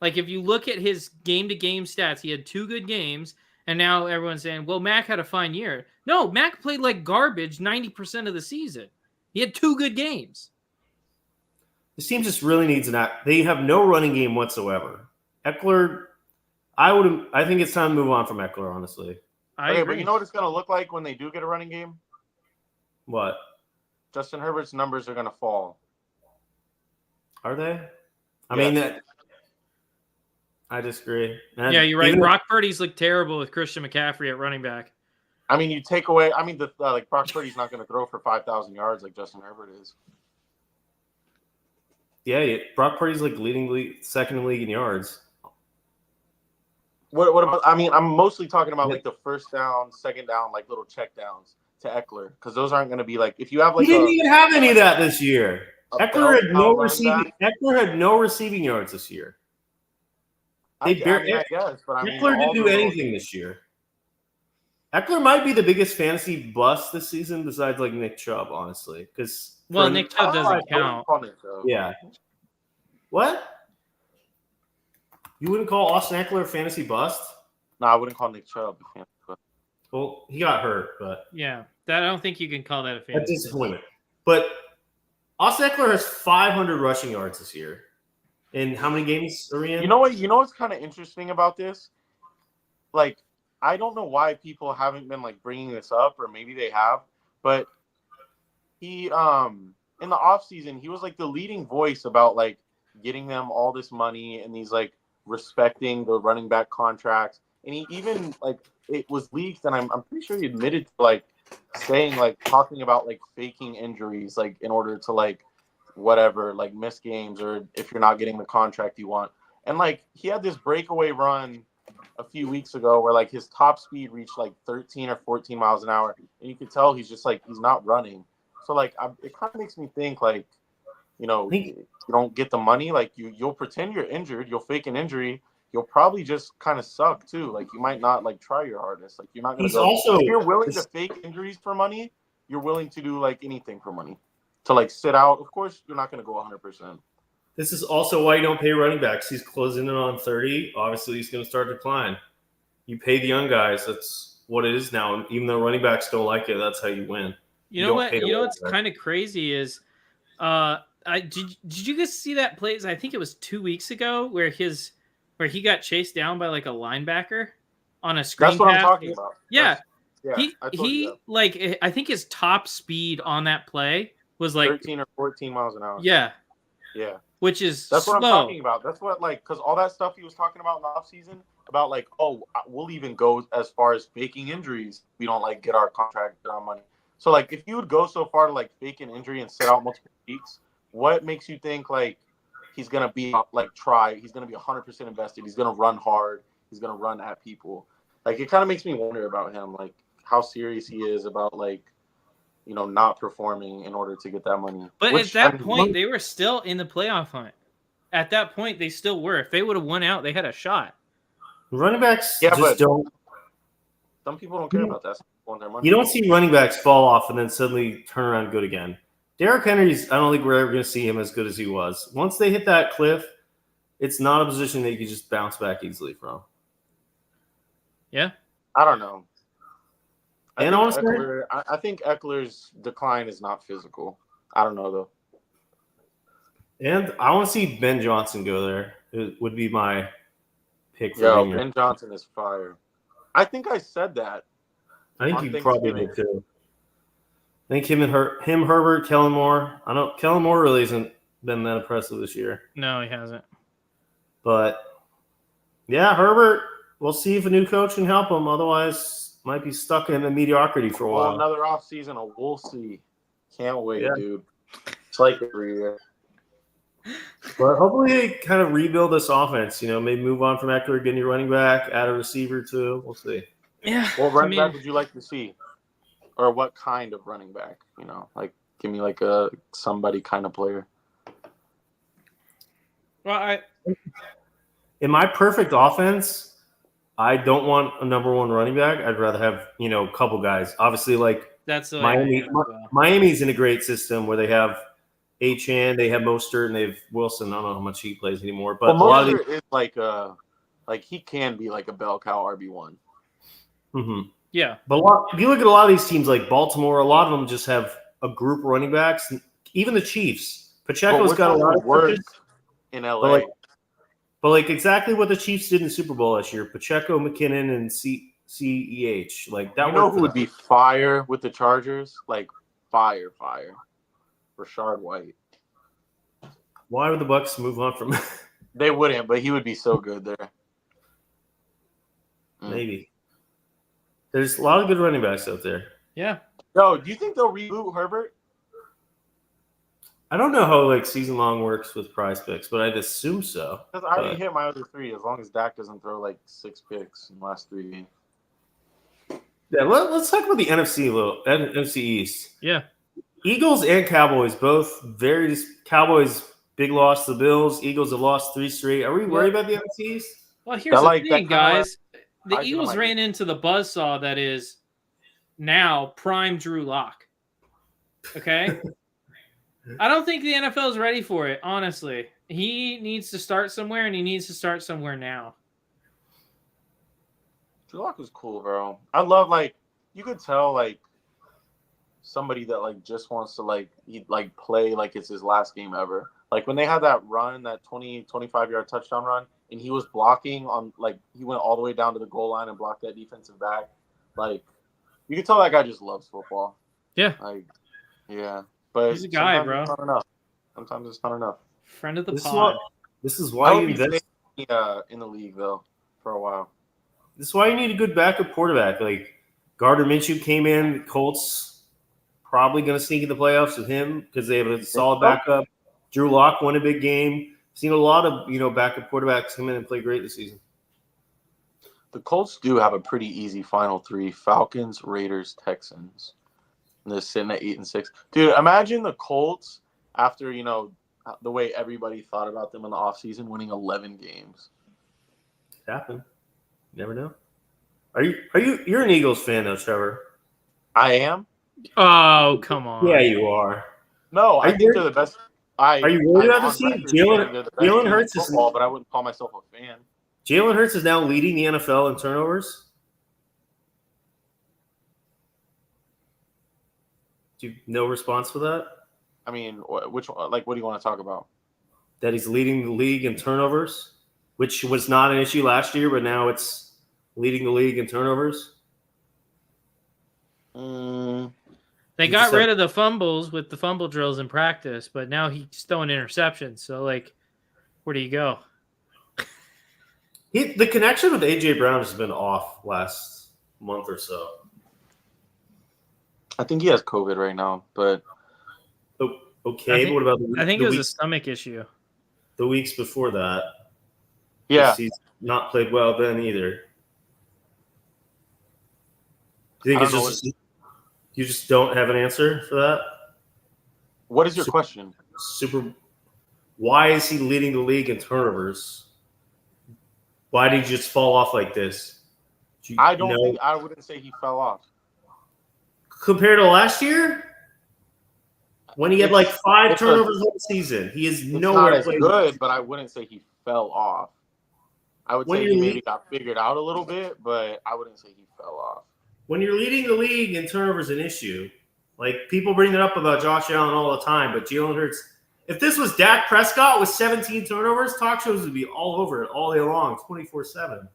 If you look at his game-to-game stats, he had two good games, and now everyone's saying, well, Mac had a fine year. No, Mac played like garbage 90% of the season. He had two good games. This team just really needs they have no running game whatsoever. Eckler, I think it's time to move on from Eckler, honestly. I agree. But you know what it's going to look like when they do get a running game? What? Justin Herbert's numbers are going to fall. Are they? I mean, I disagree. And yeah, you're right. Brock Purdy's looked terrible with Christian McCaffrey at running back. I mean, you take away. I mean, Brock Purdy's not going to throw for 5,000 yards like Justin Herbert is. Yeah, Brock Purdy's second in the league in yards. What about? I mean, I'm mostly talking about the first down, second down, little check downs to Eckler, because those aren't going to be if you have he didn't even have any of that this year. Eckler had no running back? receiving yards this year. I guess, but Eckler didn't do anything this year. Eckler might be the biggest fantasy bust this season, besides like Nick Chubb, honestly. Nick Chubb doesn't count. Yeah. What? You wouldn't call Austin Eckler a fantasy bust? No, I wouldn't call Nick Chubb a fantasy bust. Well, he got hurt, but yeah, I don't think you can call that a fantasy. That's disappointment. But Austin Eckler has 500 rushing yards this year. In how many games are we in? You know what's kind of interesting about this? Like, I don't know why people haven't been like bringing this up, or maybe they have, but he in the offseason, he was like the leading voice about like getting them all this money and these like respecting the running back contracts. And he even like it was leaked, and I'm pretty sure he admitted to like saying like talking about like faking injuries like in order to like whatever, like miss games or if you're not getting the contract you want. And like he had this breakaway run a few weeks ago where like his top speed reached like 13 or 14 miles an hour, and you could tell he's just like he's not running. So like it kind of makes me think like, you know, you don't get the money, like you'll pretend you're injured, you'll fake an injury, you'll probably just kind of suck too. Like you might not like try your hardest. Like you're not gonna go. If you're willing to fake injuries for money, you're willing to do like anything for money. To like sit out, of course, you're not gonna go 100%. This is also why you don't pay running backs. He's closing in on 30. Obviously, he's going to start to decline. You pay the young guys. That's what it is now. And even though running backs don't like it, that's how you win. You know what? You know what's kind of crazy is, did you guys see that play? I think it was 2 weeks ago where he got chased down by like a linebacker on a screen. That's what I'm talking about. Yeah, he like I think his top speed on that play was like 13 or 14 miles an hour. Yeah. Which is that's slow. what I'm talking about. That's what like because all that stuff he was talking about in the offseason about like, oh, we'll even go as far as faking injuries. We don't like get our contract, get our money. So like if you would go so far to like fake an injury and sit out multiple weeks, what makes you think like he's gonna be like he's gonna be 100% invested, he's gonna run hard, he's gonna run at people? Like it kind of makes me wonder about him, like how serious he is about like, you know, not performing in order to get that money. But at that point, they were still in the playoff hunt. At that point, they still were. If they would have won out, they had a shot. Running backs just don't. Some people don't care about that. Their money. You don't see running backs fall off and then suddenly turn around good again. Derrick Henry's, I don't think we're ever going to see him as good as he was. Once they hit that cliff, it's not a position that you can just bounce back easily from. Yeah. I don't know. And honestly, I think Eckler's decline is not physical. I don't know, though. And I want to see Ben Johnson go there. It would be my pick for Ben Johnson is fire. I think I said that. I think you probably did, too. I think Herbert, Kellen Moore. I know Kellen Moore really hasn't been that impressive this year. No, he hasn't. But, yeah, Herbert, we'll see if a new coach can help him. Otherwise, might be stuck in a mediocrity for a while. Another offseason, we'll see. Can't wait, dude. It's like every year. But hopefully they kind of rebuild this offense. You know, maybe move on from Eckler, get a new running back, add a receiver too. We'll see. Yeah. What running back would you like to see? Or what kind of running back? You know, like give me like a somebody kind of player. Well, in my perfect offense, I don't want a number one running back. I'd rather have, you know, a couple guys. Obviously, like that's the Miami's in a great system where they have Achane, they have Mostert, and they have Wilson. I don't know how much he plays anymore, but Mostert is like he can be like a bell cow RB1. Mm-hmm. Yeah, but if you look at a lot of these teams, like Baltimore, a lot of them just have a group of running backs. Even the Chiefs, Pacheco's got a lot of work in LA. But exactly what the Chiefs did in the Super Bowl last year: Pacheco, McKinnon, and CEH. Like that. You know who would be fire with the Chargers? Like fire. Rashard White. Why would the Bucs move on from? They wouldn't, but he would be so good there. Maybe. There's a lot of good running backs out there. Yeah. Yo, do you think they'll reboot Herbert? I don't know how like season long works with prize picks, but I'd assume so. Because I already hit my other 3 as long as Dak doesn't throw like 6 picks in the last 3 games. Yeah, let's talk about the NFC a little. NFC East. Yeah. Eagles and Cowboys both very Cowboys big loss to the Bills. Eagles have lost 3 straight. Are we worried about the NFTs? Well, here's the thing, guys. The ties into Eagles my- ran into the buzzsaw that is now prime Drew Lock. Okay? I don't think the NFL is ready for it, honestly. He needs to start somewhere, and he needs to start somewhere now. Drew Lock was cool, bro. I love, like, you could tell, like, somebody that, like, just wants to, like, play like it's his last game ever. Like, when they had that run, that 25-yard touchdown run, and he was blocking on, like, he went all the way down to the goal line and blocked that defensive back. Like, you could tell that guy just loves football. Yeah. Like, yeah. But he's a guy, bro. It's not enough. Sometimes it's not enough. Friend of the This pod. is why you invest invest. In the league, though, for a while. This is why you need a good backup quarterback. Like Gardner Minshew came in, Colts probably going to sneak in the playoffs with him because they have a solid backup. Drew Lock won a big game. Seen a lot of backup quarterbacks come in and play great this season. The Colts do have a pretty easy final three: Falcons, Raiders, Texans. And they're sitting at 8-6. Dude, imagine the Colts after the way everybody thought about them in the offseason, winning 11 games. It happened. You never know. You're an Eagles fan though, Trevor? I am. Oh, come on. Yeah, you are. No, I think they're the best. Are you worried about this team? Jalen Hurts is football, but I wouldn't call myself a fan. Jalen Hurts is now leading the NFL in turnovers. Do you no response for that? I mean, which one? Like, what do you want to talk about? That he's leading the league in turnovers, which was not an issue last year, but now it's leading the league in turnovers. They got rid of the fumbles with the fumble drills in practice, but now he's throwing interceptions. So, like, where do you go? The connection with A.J. Brown has been off last month or so. I think he has COVID right now, but okay. But what about I think it was a stomach issue. The weeks before that, yeah, he's not played well then either. Do you think it's just you just don't have an answer for that? What is your question? Why is he leading the league in turnovers? Why did he just fall off like this? I wouldn't say he fell off. Compared to last year, when he had like 5 turnovers all season, he is nowhere as good, but I wouldn't say he fell off. I would say he maybe got figured out a little bit, but I wouldn't say he fell off. When you're leading the league in turnovers, an issue. Like, people bring it up about Josh Allen all the time, but Jalen Hurts. If this was Dak Prescott with 17 turnovers, talk shows would be all over it all day long, 24/7.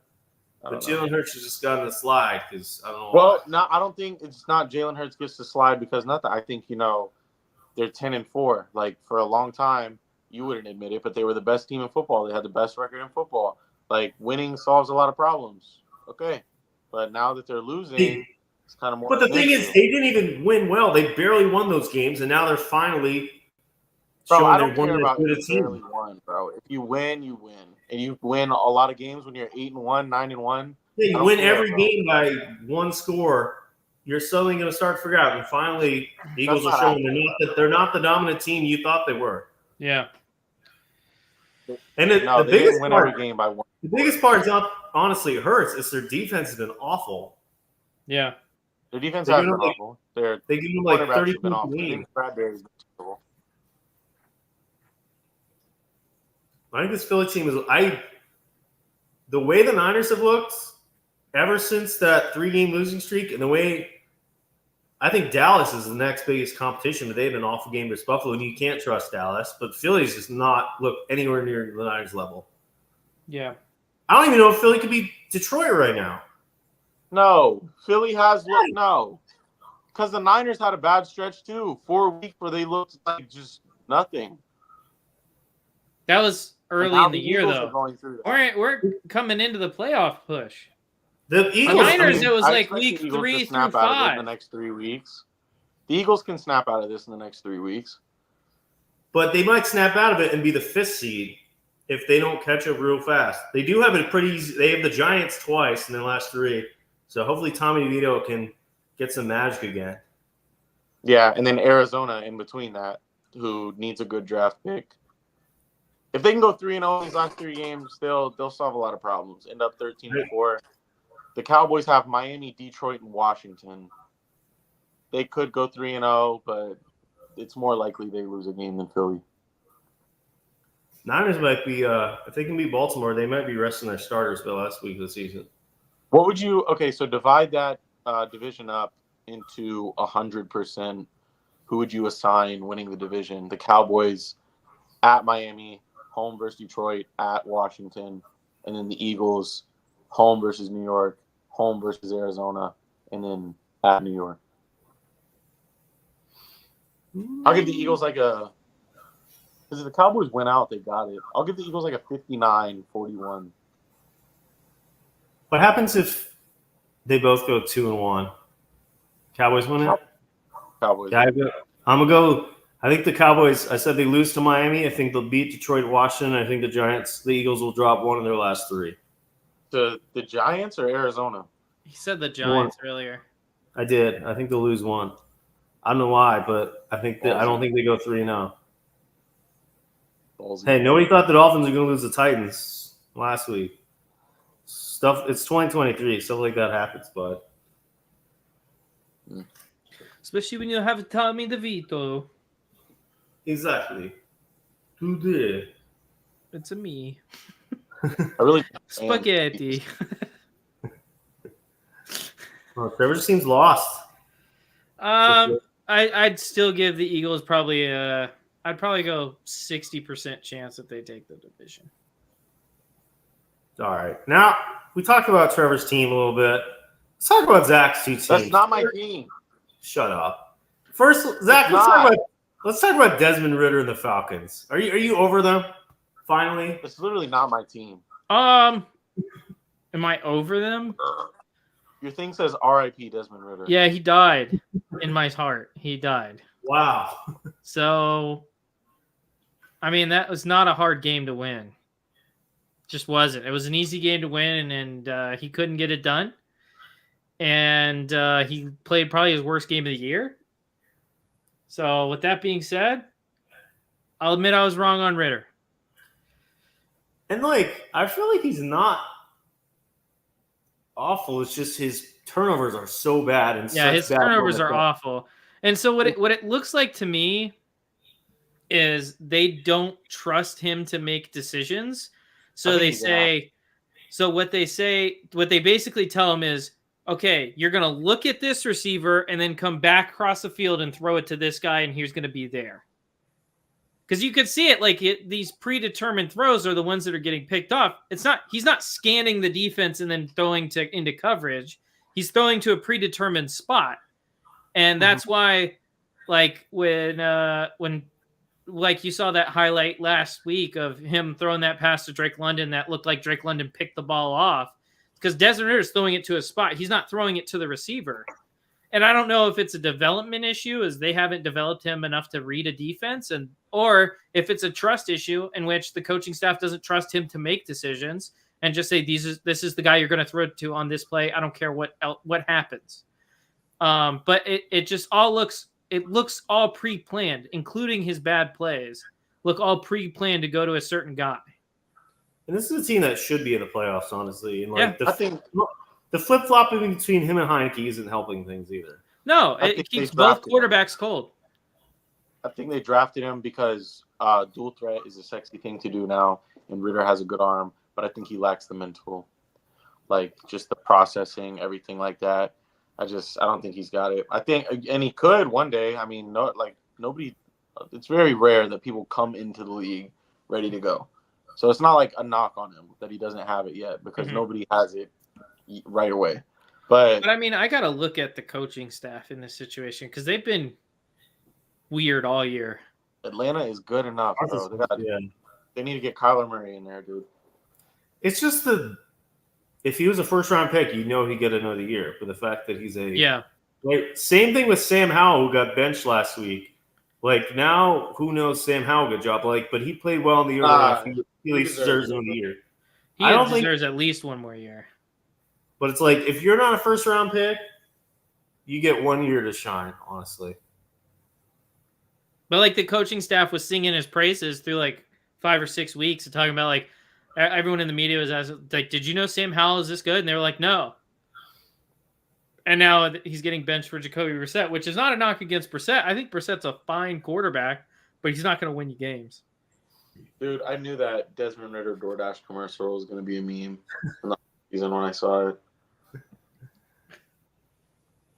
But Jalen Hurts has just gotten a slide because I don't know. Well, no, I don't think it's not Jalen Hurts gets the slide because nothing. I think they're 10-4. Like, for a long time, you wouldn't admit it, but they were the best team in football. They had the best record in football. Like, winning solves a lot of problems. Okay. But now that they're losing, it's kind of more. But the thing is, they didn't even win well. They barely won those games, and now they're finally showing I don't they're care about good team. barely won, bro. If you win, you win. And you win a lot of games when you're 8-1, 9-1. Yeah, you win every game by one score. You're suddenly going to start to figure out. And finally, the Eagles are showing they're not the dominant team you thought they were. Yeah. And the biggest win part, every game by one. The biggest part is not honestly hurts. It's their defense has been awful. Yeah. Their defense has been awful. They give them like 30 been awful. games. Bradbury's been terrible. I think this Philly team is the way the Niners have looked ever since that 3-game losing streak, and the way I think Dallas is the next biggest competition, but they had an awful game versus Buffalo, and you can't trust Dallas. But Philly's just not look anywhere near the Niners level. Yeah. I don't even know if Philly could beat Detroit right now. No, Philly has looked no, because the Niners had a bad stretch too. 4 weeks where they looked like just nothing. That was early in the year, though. We're coming into the playoff push. The Eagles, Niners, it was like week 3 through 5. In the next 3 weeks, the Eagles can snap out of this in the next 3 weeks. But they might snap out of it and be the 5th seed if they don't catch up real fast. They do have it pretty easy. They have the Giants twice in their last 3. So hopefully Tommy DeVito can get some magic again. Yeah, and then Arizona in between that, who needs a good draft pick. If they can go 3-0 in these last 3 games, they'll solve a lot of problems. End up 13-4. The Cowboys have Miami, Detroit, and Washington. They could go 3-0, but it's more likely they lose a game than Philly. Niners might be, if they can beat Baltimore, they might be resting their starters for the last week of the season. What would you – okay, so divide that division up into 100%. Who would you assign winning the division? The Cowboys at Miami, home versus Detroit, at Washington, and then the Eagles, home versus New York, home versus Arizona, and then at New York. I'll give the Eagles like a – because if the Cowboys win out, they got it. I'll give the Eagles like a 59-41. What happens if they both go 2-1? Cowboys win it? Cowboys. Yeah, I'm going to go – I think the Cowboys – I said they lose to Miami. I think they'll beat Detroit and Washington. I think the Eagles will drop one of their last 3. The Giants or Arizona? He said the Giants earlier. I did. I think they'll lose one. I don't know why, but I don't think they go 3-0. Hey, nobody thought the Dolphins were going to lose the Titans last week. It's 2023. Stuff like that happens, bud. Especially when you have Tommy DeVito. Exactly. Today. It's a me. I really Spaghetti. Oh, Trevor seems lost. I'd still give the Eagles probably I'd probably go 60% chance that they take the division. All right. Now, we talked about Trevor's team a little bit. Let's talk about Zach's 2 teams. That's not my team. Shut up. First, Zach, let's talk about Desmond Ridder and the Falcons. Are you over them? Finally? It's literally not my team. Am I over them? Your thing says R.I.P. Desmond Ridder. Yeah, he died in my heart. He died. Wow. So, I mean, that was not a hard game to win. Just wasn't. It was an easy game to win, and he couldn't get it done. And he played probably his worst game of the year. So, with that being said, I'll admit I was wrong on Ridder. And, I feel like he's not awful. It's just his turnovers are so bad. And his turnovers are awful. And so what it looks like to me is they don't trust him to make decisions. So they say – what they basically tell him is, okay, you're going to look at this receiver and then come back across the field and throw it to this guy, and he's going to be there. Because you could see it these predetermined throws are the ones that are getting picked off. He's not scanning the defense and then throwing into coverage. He's throwing to a predetermined spot. And that's why, when you saw that highlight last week of him throwing that pass to Drake London that looked like Drake London picked the ball off, because Desmond Ridder is throwing it to a spot. He's not throwing it to the receiver. And I don't know if it's a development issue, as they haven't developed him enough to read a defense, or if it's a trust issue in which the coaching staff doesn't trust him to make decisions and just say, this is the guy you're going to throw it to on this play. I don't care what happens. But it just all looks all pre-planned, including his bad plays, look all pre-planned to go to a certain guy. And this is a team that should be in the playoffs, honestly. And I think the flip-flopping between him and Heineke isn't helping things either. No, it keeps both quarterbacks cold. I think they drafted him because dual threat is a sexy thing to do now, and Ridder has a good arm, but I think he lacks the mental, just the processing, everything like that. I don't think he's got it. I think, and he could one day. I mean, nobody. It's very rare that people come into the league ready to go. So it's not like a knock on him that he doesn't have it yet, because nobody has it right away. But I mean, I got to look at the coaching staff in this situation, because they've been weird all year. Atlanta is good enough, bro. They need to get Kyler Murray in there, dude. It's just if he was a first-round pick, he'd get another year. But the fact that he's same thing with Sam Howell, who got benched last week. Now, who knows Sam Howell good job? But he played well in the year. He at least deserves another year. He deserves at least one more year. But it's if you're not a first-round pick, you get 1 year to shine, honestly. But like the coaching staff was singing his praises through like 5 or 6 weeks and talking about like everyone in the media was asking, like, did you know Sam Howell is this good? And they were like, no. And now he's getting benched for Jacoby Brissett, which is not a knock against Brissett. I think Brissett's a fine quarterback, but he's not going to win you games. Dude, I knew that Desmond Ritter DoorDash commercial was going to be a meme in the season when I saw it.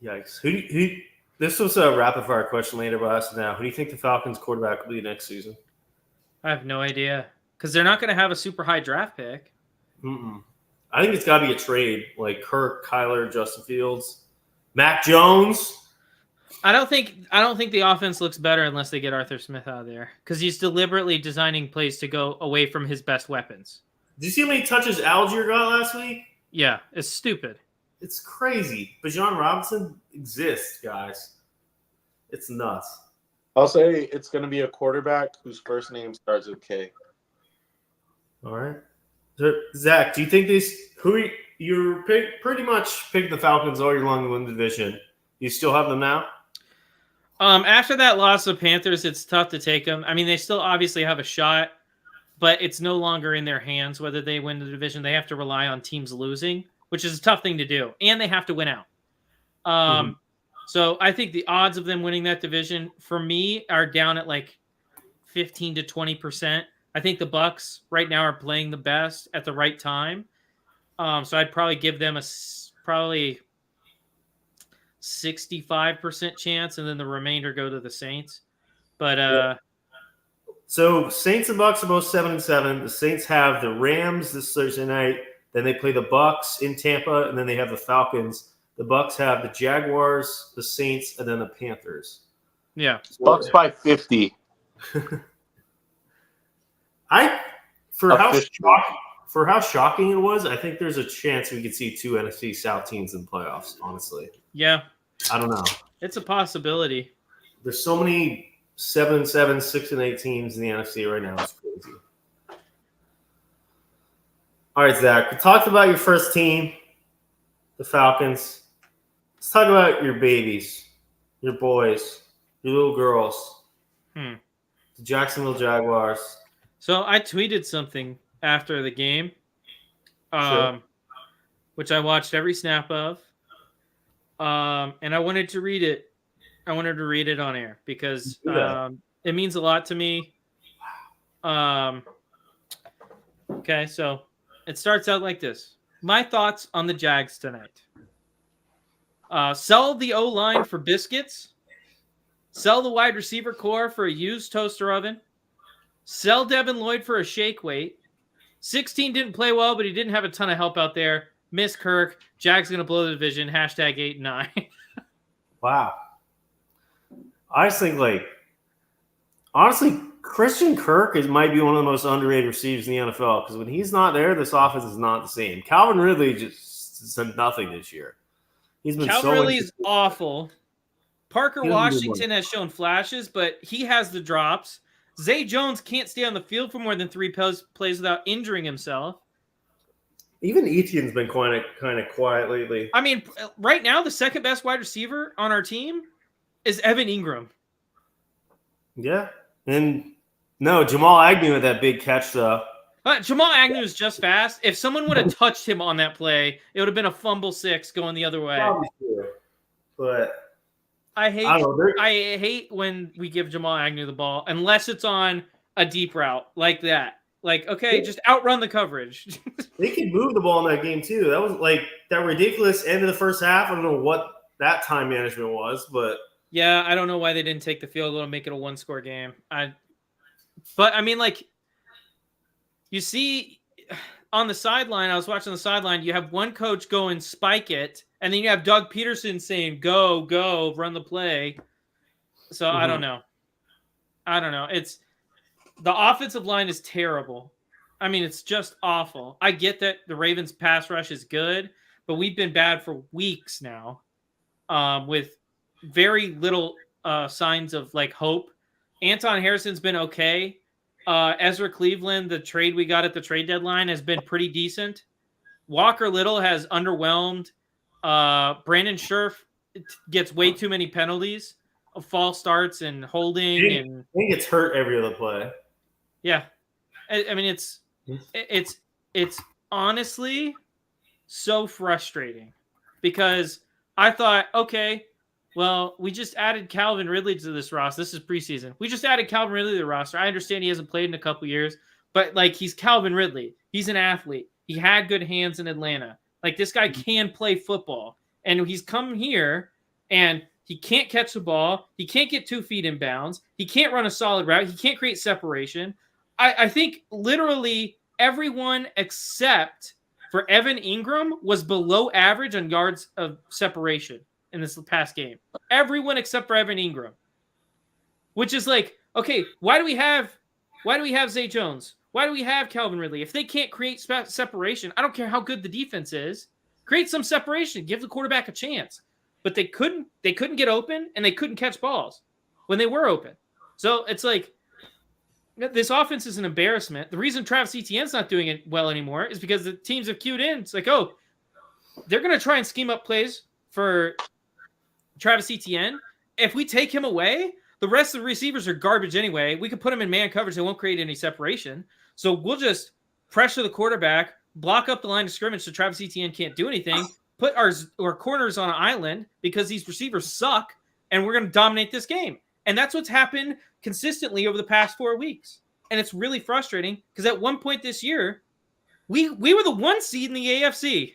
Yikes. This was a rapid fire question later, but ask now. Who do you think the Falcons quarterback will be next season? I have no idea because they're not going to have a super high draft pick. I think it's got to be a trade, like Kirk, Kyler, Justin Fields, Mac Jones. I don't think the offense looks better unless they get Arthur Smith out of there because he's deliberately designing plays to go away from his best weapons. Did you see how many touches Algier got last week? Yeah, it's stupid. It's crazy. But Bijan Robinson exists, guys. It's nuts. I'll say it's going to be a quarterback whose first name starts with K. All right. Zach, do you think you're pretty much picked the Falcons all year long to win the division? You still have them now? After that loss to the Panthers, it's tough to take them. I mean, they still obviously have a shot, but it's no longer in their hands whether they win the division. They have to rely on teams losing, which is a tough thing to do, and they have to win out. So I think the odds of them winning that division for me are down at like 15 to 20%. I think the Bucs right now are playing the best at the right time. So I'd probably give them probably 65% chance, and then the remainder go to the Saints. But So Saints and Bucs are both 7-7. The Saints have the Rams this Thursday night. Then they play the Bucs in Tampa, and then they have the Falcons. The Bucs have the Jaguars, the Saints, and then the Panthers. Yeah, Bucs by 50. For how shocking it was, I think there's a chance we could see 2 NFC South teams in playoffs, honestly. Yeah. I don't know. It's a possibility. There's so many 7-7, 6-8 teams in the NFC right now. It's crazy. All right, Zach, we talked about your first team, the Falcons. Let's talk about your babies, your boys, your little girls, the Jacksonville Jaguars. So I tweeted something after the game, which I watched every snap of, and I wanted to read it. I wanted to read it on air because it means a lot to me. Okay, so it starts out like this. My thoughts on the Jags tonight. Sell the O-line for biscuits. Sell the wide receiver core for a used toaster oven. Sell Devin Lloyd for a shake weight. 16 didn't play well, but he didn't have a ton of help out there. Miss Kirk. Jags going to blow the division. Hashtag 8-9. Wow. I just think, honestly, Christian Kirk might be one of the most underrated receivers in the NFL because when he's not there, this offense is not the same. Calvin Ridley just said nothing this year. He's been Calvin Ridley's awful. Parker Washington has shown flashes, but he has the drops. Zay Jones can't stay on the field for more than 3 plays without injuring himself. Even Etienne's been kind of quiet lately. I mean, right now, the second best wide receiver on our team is Evan Ingram. Yeah. And no, Jamal Agnew had that big catch, though. Jamal Agnew is just fast. If someone would have touched him on that play, it would have been a fumble 6 going the other way. Probably true. But I hate when we give Jamal Agnew the ball unless it's on a deep route like that. Just outrun the coverage. They could move the ball in that game, too. That was that ridiculous end of the first half. I don't know what that time management was, but yeah, I don't know why they didn't take the field goal and make it a 1-score game. You see on the sideline, I was watching the sideline, you have one coach go and spike it, and then you have Doug Peterson saying, go, run the play. So I don't know. It's the offensive line is terrible. I mean, it's just awful. I get that the Ravens pass rush is good, but we've been bad for weeks now with very little signs of hope. Anton Harrison's been okay. Ezra Cleveland, the trade we got at the trade deadline, has been pretty decent. Walker Little has underwhelmed. Brandon Scherf gets way too many penalties. false starts and holding, and I think it's hurt every other play. yeah. I mean, it's honestly so frustrating because I thought, okay, well, we just added Calvin Ridley to this roster. This is preseason. We just added Calvin Ridley to the roster. I understand he hasn't played in a couple years, but like he's Calvin Ridley. He's an athlete. He had good hands in Atlanta. Like this guy can play football, and he's come here and he can't catch the ball. He can't get 2 feet in bounds. He can't run a solid route. He can't create separation. I think literally everyone except for Evan Ingram was below average on yards of separation in this past game. Everyone except for Evan Ingram, which is like, okay, why do we have Zay Jones? Why do we have Calvin Ridley? If they can't create separation, I don't care how good the defense is. Create some separation. Give the quarterback a chance. But they couldn't get open, and they couldn't catch balls when they were open. So it's like, this offense is an embarrassment. The reason Travis Etienne's not doing it well anymore is because the teams have cued in. It's like, oh, they're going to try and scheme up plays for Travis Etienne. If we take him away, the rest of the receivers are garbage anyway. We could put them in man coverage. They won't create any separation. So we'll just pressure the quarterback, block up the line of scrimmage so Travis Etienne can't do anything, put our corners on an island because these receivers suck, and we're going to dominate this game. And that's what's happened consistently over the past 4 weeks. And it's really frustrating because at one point this year, we were the 1 seed in the AFC.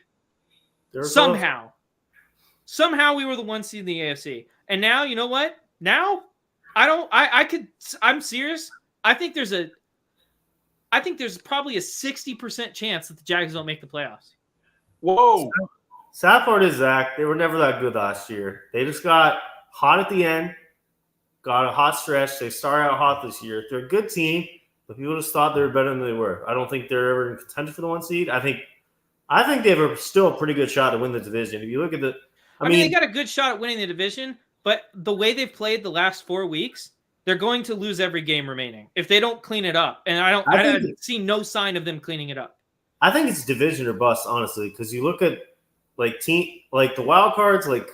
Somehow we were the 1 seed in the AFC. And now, you know what? Now I'm serious. I think there's probably a 60% chance that the Jags don't make the playoffs. Whoa. Sad part is, Zach, they were never that good last year. They just got hot at the end. Got a hot stretch. They started out hot this year. They're a good team, but people just thought they were better than they were. I don't think they're ever in contention for the 1 seed. I think they have still a pretty good shot to win the division. If you look at I mean, they got a good shot at winning the division, but the way they've played the last 4 weeks, they're going to lose every game remaining if they don't clean it up. And I see no sign of them cleaning it up. I think it's division or bust, honestly, because you look at the wild cards, like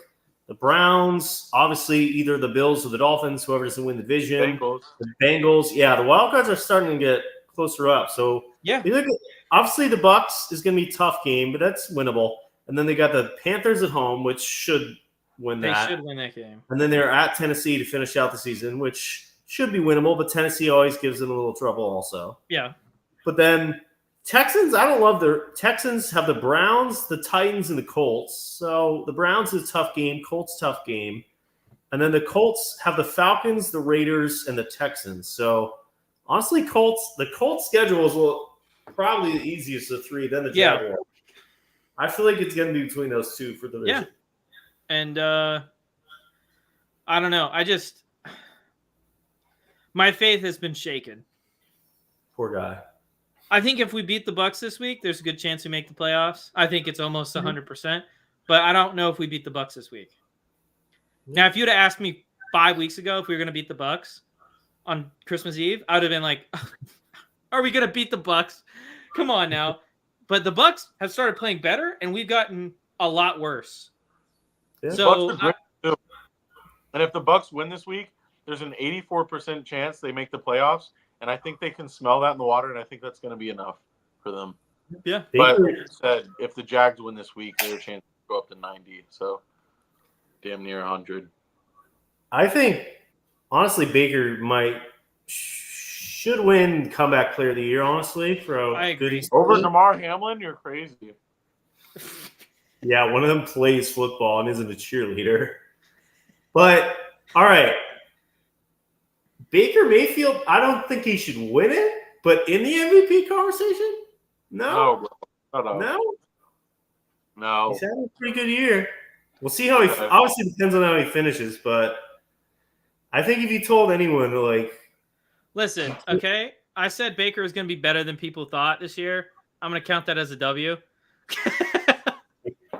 the Browns, obviously either the Bills or the Dolphins, whoever doesn't win the division. The Bengals. Yeah, the wild cards are starting to get closer up. So yeah, you look at, obviously the Bucs is going to be a tough game, but that's winnable. And then they got the Panthers at home, which should win that. They should win that game. And then they're at Tennessee to finish out the season, which should be winnable, but Tennessee always gives them a little trouble also. Yeah. But then Texans, I don't love their – Texans have the Browns, the Titans, and the Colts. So the Browns is a tough game. Colts, tough game. And then the Colts have the Falcons, the Raiders, and the Texans. So honestly, the Colts schedule is probably the easiest of the three, then the Jaguars. I feel like it's going to be between those two for the division. Yeah. And I don't know. My faith has been shaken. Poor guy. I think if we beat the Bucs this week, there's a good chance we make the playoffs. I think it's almost 100%, but I don't know if we beat the Bucs this week. Now, if you'd have asked me 5 weeks ago if we were going to beat the Bucs on Christmas Eve, I would have been like, "Are we going to beat the Bucs? Come on now!" But the Bucs have started playing better, and we've gotten a lot worse. Yeah. So, and if the Bucs win this week, there's an 84% chance they make the playoffs. And I think they can smell that in the water, and I think that's going to be enough for them. Yeah. But like you said, if the Jags win this week, there's a chance to go up to 90. So damn near 100. I think, honestly, Baker should win comeback player of the year, honestly. I agree. Over Damar Hamlin? You're crazy. Yeah, one of them plays football and isn't a cheerleader. But, all right. Baker Mayfield, I don't think he should win it, but in the MVP conversation, no. No. He's having a pretty good year. We'll see how he – obviously depends on how he finishes, but I think if you told anyone, listen, okay, I said Baker was going to be better than people thought this year. I'm going to count that as a W.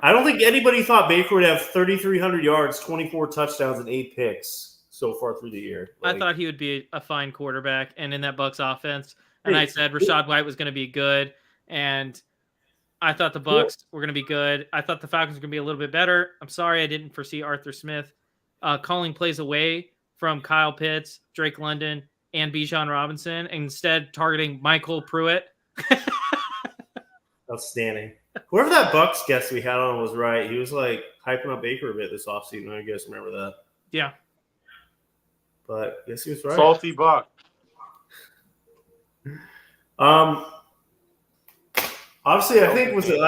I don't think anybody thought Baker would have 3,300 yards, 24 touchdowns, and 8 picks so far through the year. I thought he would be a fine quarterback and in that Bucs offense. And I said Rachaad White was going to be good. And I thought the Bucs were going to be good. I thought the Falcons were going to be a little bit better. I'm sorry I didn't foresee Arthur Smith calling plays away from Kyle Pitts, Drake London, and Bijan Robinson, and instead targeting Michael Pruitt. Outstanding. Whoever that Bucks guest we had on was right. He was like hyping up Baker a bit this offseason. I guess remember that. Yeah. But I guess he was right. Salty Buck. Obviously, I think was it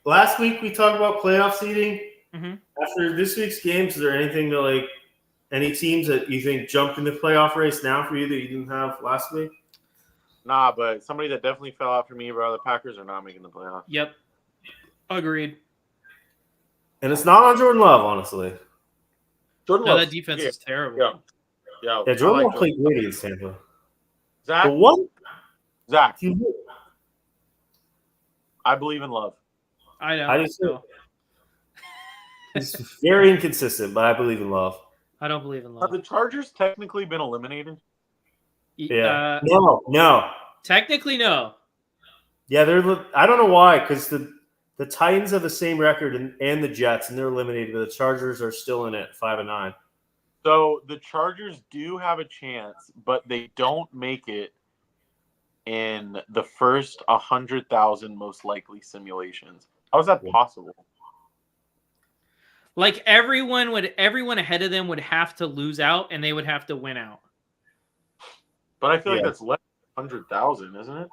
last week we talked about playoff seeding. Mm-hmm. After this week's games, is there anything to like any teams that you think jumped in the playoff race now for you that you didn't have last week? Nah, but somebody that definitely fell out for me, bro. The Packers are not making the playoffs. Yep. Agreed. And it's not on Jordan Love, honestly. Jordan No, Love. that defense is terrible. Yeah. Yeah, Jordan Love played great against Tampa. Zach, I believe in Love. I know. I just he's very inconsistent, but I believe in Love. I don't believe in Have Love. the Chargers technically been eliminated? Yeah. No. Technically, no. Yeah, I don't know why, because the Titans have the same record and the Jets, and they're eliminated, but the Chargers are still in it, 5-9. So the Chargers do have a chance, but they don't make it in the first 100,000 most likely simulations. How is that possible? Like everyone ahead of them would have to lose out, and they would have to win out. But I feel like that's less than 100,000, isn't it?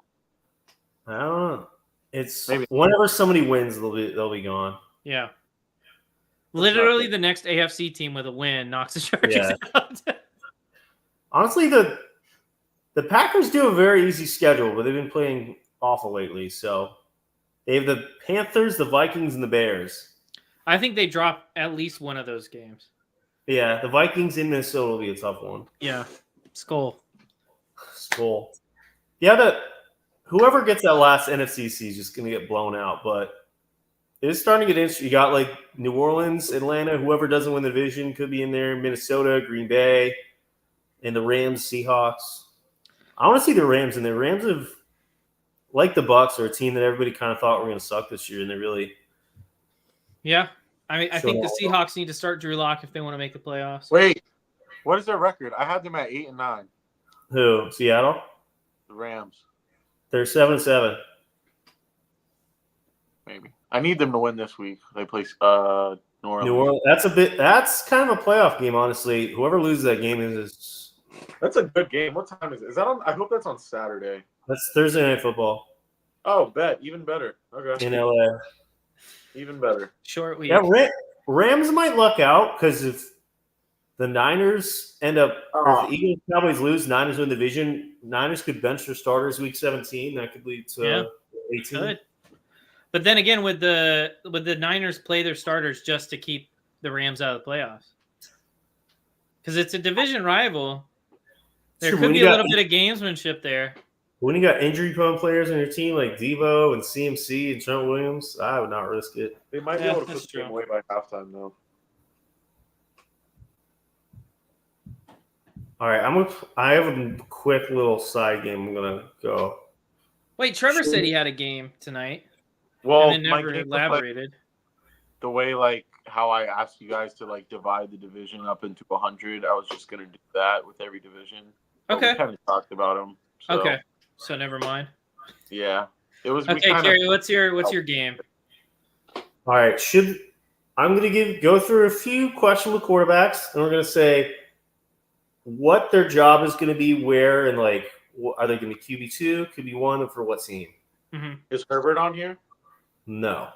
I don't know. It's Maybe. Whenever somebody wins, they'll be gone. Yeah. Literally, the next AFC team with a win knocks the Chargers out. Honestly, the Packers do a very easy schedule, but they've been playing awful lately. So they have the Panthers, the Vikings, and the Bears. I think they drop at least one of those games. Yeah, the Vikings in Minnesota will be a tough one. Yeah. Skull. Yeah, whoever gets that last NFC seed is just going to get blown out. But it is starting to get interesting. You got like New Orleans, Atlanta. Whoever doesn't win the division could be in there. Minnesota, Green Bay, and the Rams, Seahawks. I want to see the Rams in there. Rams have, like the Bucks, are a team that everybody kind of thought were going to suck this year, and they really. Yeah. I mean, I think the Seahawks need to start Drew Lock if they want to make the playoffs. Wait, what is their record? I had them at 8-9. Who? Seattle? The Rams. They're 7-7. Maybe. I need them to win this week. They play New Orleans. New Orleans. That's kind of a playoff game, honestly. Whoever loses that game is. That's a good game. What time is it? Is that on? I hope that's on Saturday. That's Thursday Night Football. Oh, bet. Even better. Okay. In LA. Even better. Short week. Yeah, Rams might luck out because if the Niners end up, or if the Eagles Cowboys lose, Niners win the division. Niners could bench their starters week 17. That could lead to 18. Good. But then again, would the Niners play their starters just to keep the Rams out of the playoffs? Because it's a division rival. There could be a little bit of gamesmanship there. When you got injury-prone players on your team like Devo and CMC and Trent Williams, I would not risk it. They might be able to put the game away by halftime, though. All right, I have a quick little side game. I'm gonna go. Wait, Trevor said he had a game tonight. Well, and then never elaborated. The way, like, how I asked you guys to like divide the division up into 100, I was just gonna do that with every division. Okay. We kind of talked about them. So, okay. So never mind. Yeah. It was. Okay, Kerry, what's your game? All right, I'm gonna go through a few questionable quarterbacks, and we're gonna say what their job is going to be, where, and like, are they going to be QB2, QB1, and for what team? Mm-hmm. Is Herbert on here? No.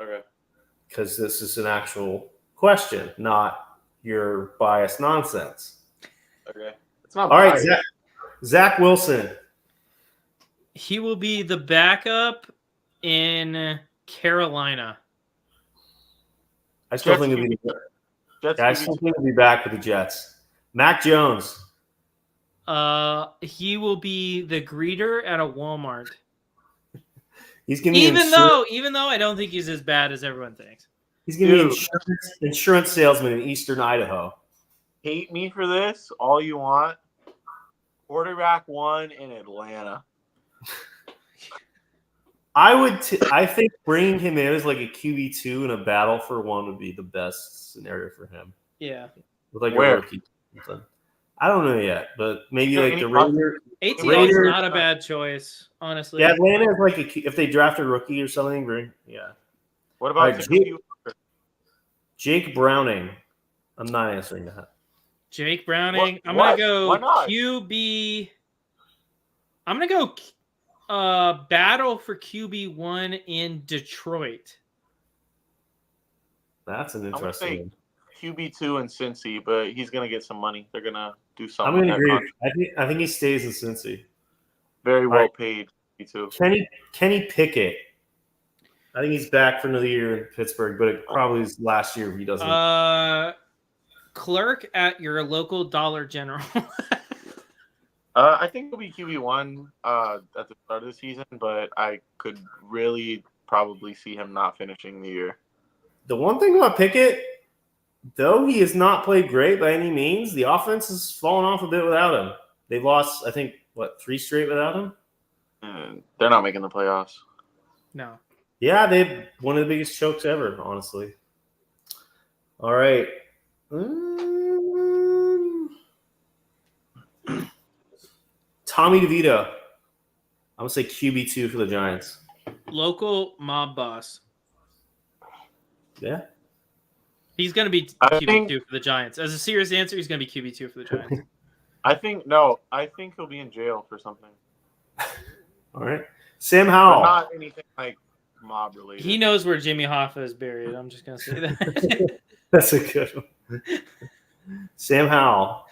Okay. Because this is an actual question, not your biased nonsense. Okay. It's not. All right, Zach Wilson. He will be the backup in Carolina. I still think he'll be back with the Jets. Mac Jones. He will be the greeter at a Walmart. He's gonna be even though I don't think he's as bad as everyone thinks. He's gonna be insurance salesman in Eastern Idaho. Hate me for this all you want. Quarterback 1 in Atlanta. I think bringing him in as like a QB2 in a battle for one would be the best scenario for him. Yeah. With like Where? a rookie. something. I don't know yet, but maybe Yeah, like the Raiders. ATL is Raiders- not a bad choice, honestly. Yeah, Atlanta is like if they draft a rookie or something. Yeah. What All about right, Jake Browning. I'm not answering that. Jake Browning. I'm What? gonna go Why not? QB. I'm gonna go battle for QB1 in Detroit. That's an I'm gonna interesting say one. QB2 in Cincy, but he's gonna get some money. They're gonna do I'm something. going to with that agree. contract. I think he stays in Cincy. Very well right. paid QB2. Kenny Pickett. I think he's back for another year in Pittsburgh, but it probably is last year if he doesn't. Clerk at your local Dollar General. I think he'll be QB1 at the start of the season, but I could really probably see him not finishing the year. The one thing about Pickett, though he has not played great by any means, the offense has fallen off a bit without him. They've lost, I think, 3 straight without him? And they're not making the playoffs. No. Yeah, they've one of the biggest chokes ever, honestly. All right. Tommy DeVito. I'm going to say QB2 for the Giants. Local mob boss. Yeah. He's going to be QB2 for the Giants. As a serious answer, he's going to be QB2 for the Giants. I think he'll be in jail for something. All right. Sam Howell. But not anything like mob related. He knows where Jimmy Hoffa is buried. I'm just going to say that. That's a good one. Sam Howell.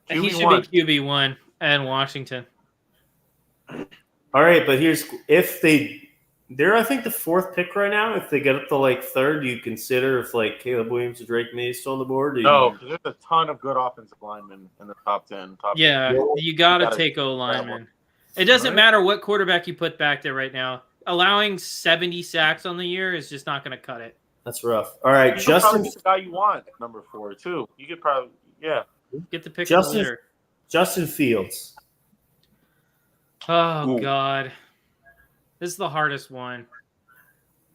He should be QB1 and Washington. All right, but they're I think the 4th pick right now. If they get up to like 3rd, you consider if like Caleb Williams or Drake May is still on the board. No, because there's a ton of good offensive linemen in the top 10. You got to take O linemen. It doesn't matter what quarterback you put back there right now. Allowing 70 sacks on the year is just not going to cut it. That's rough. All right, You Justin, the guy you want at number 4 too. You could probably get the pick of the litter. Justin Fields. Oh God, this is the hardest one.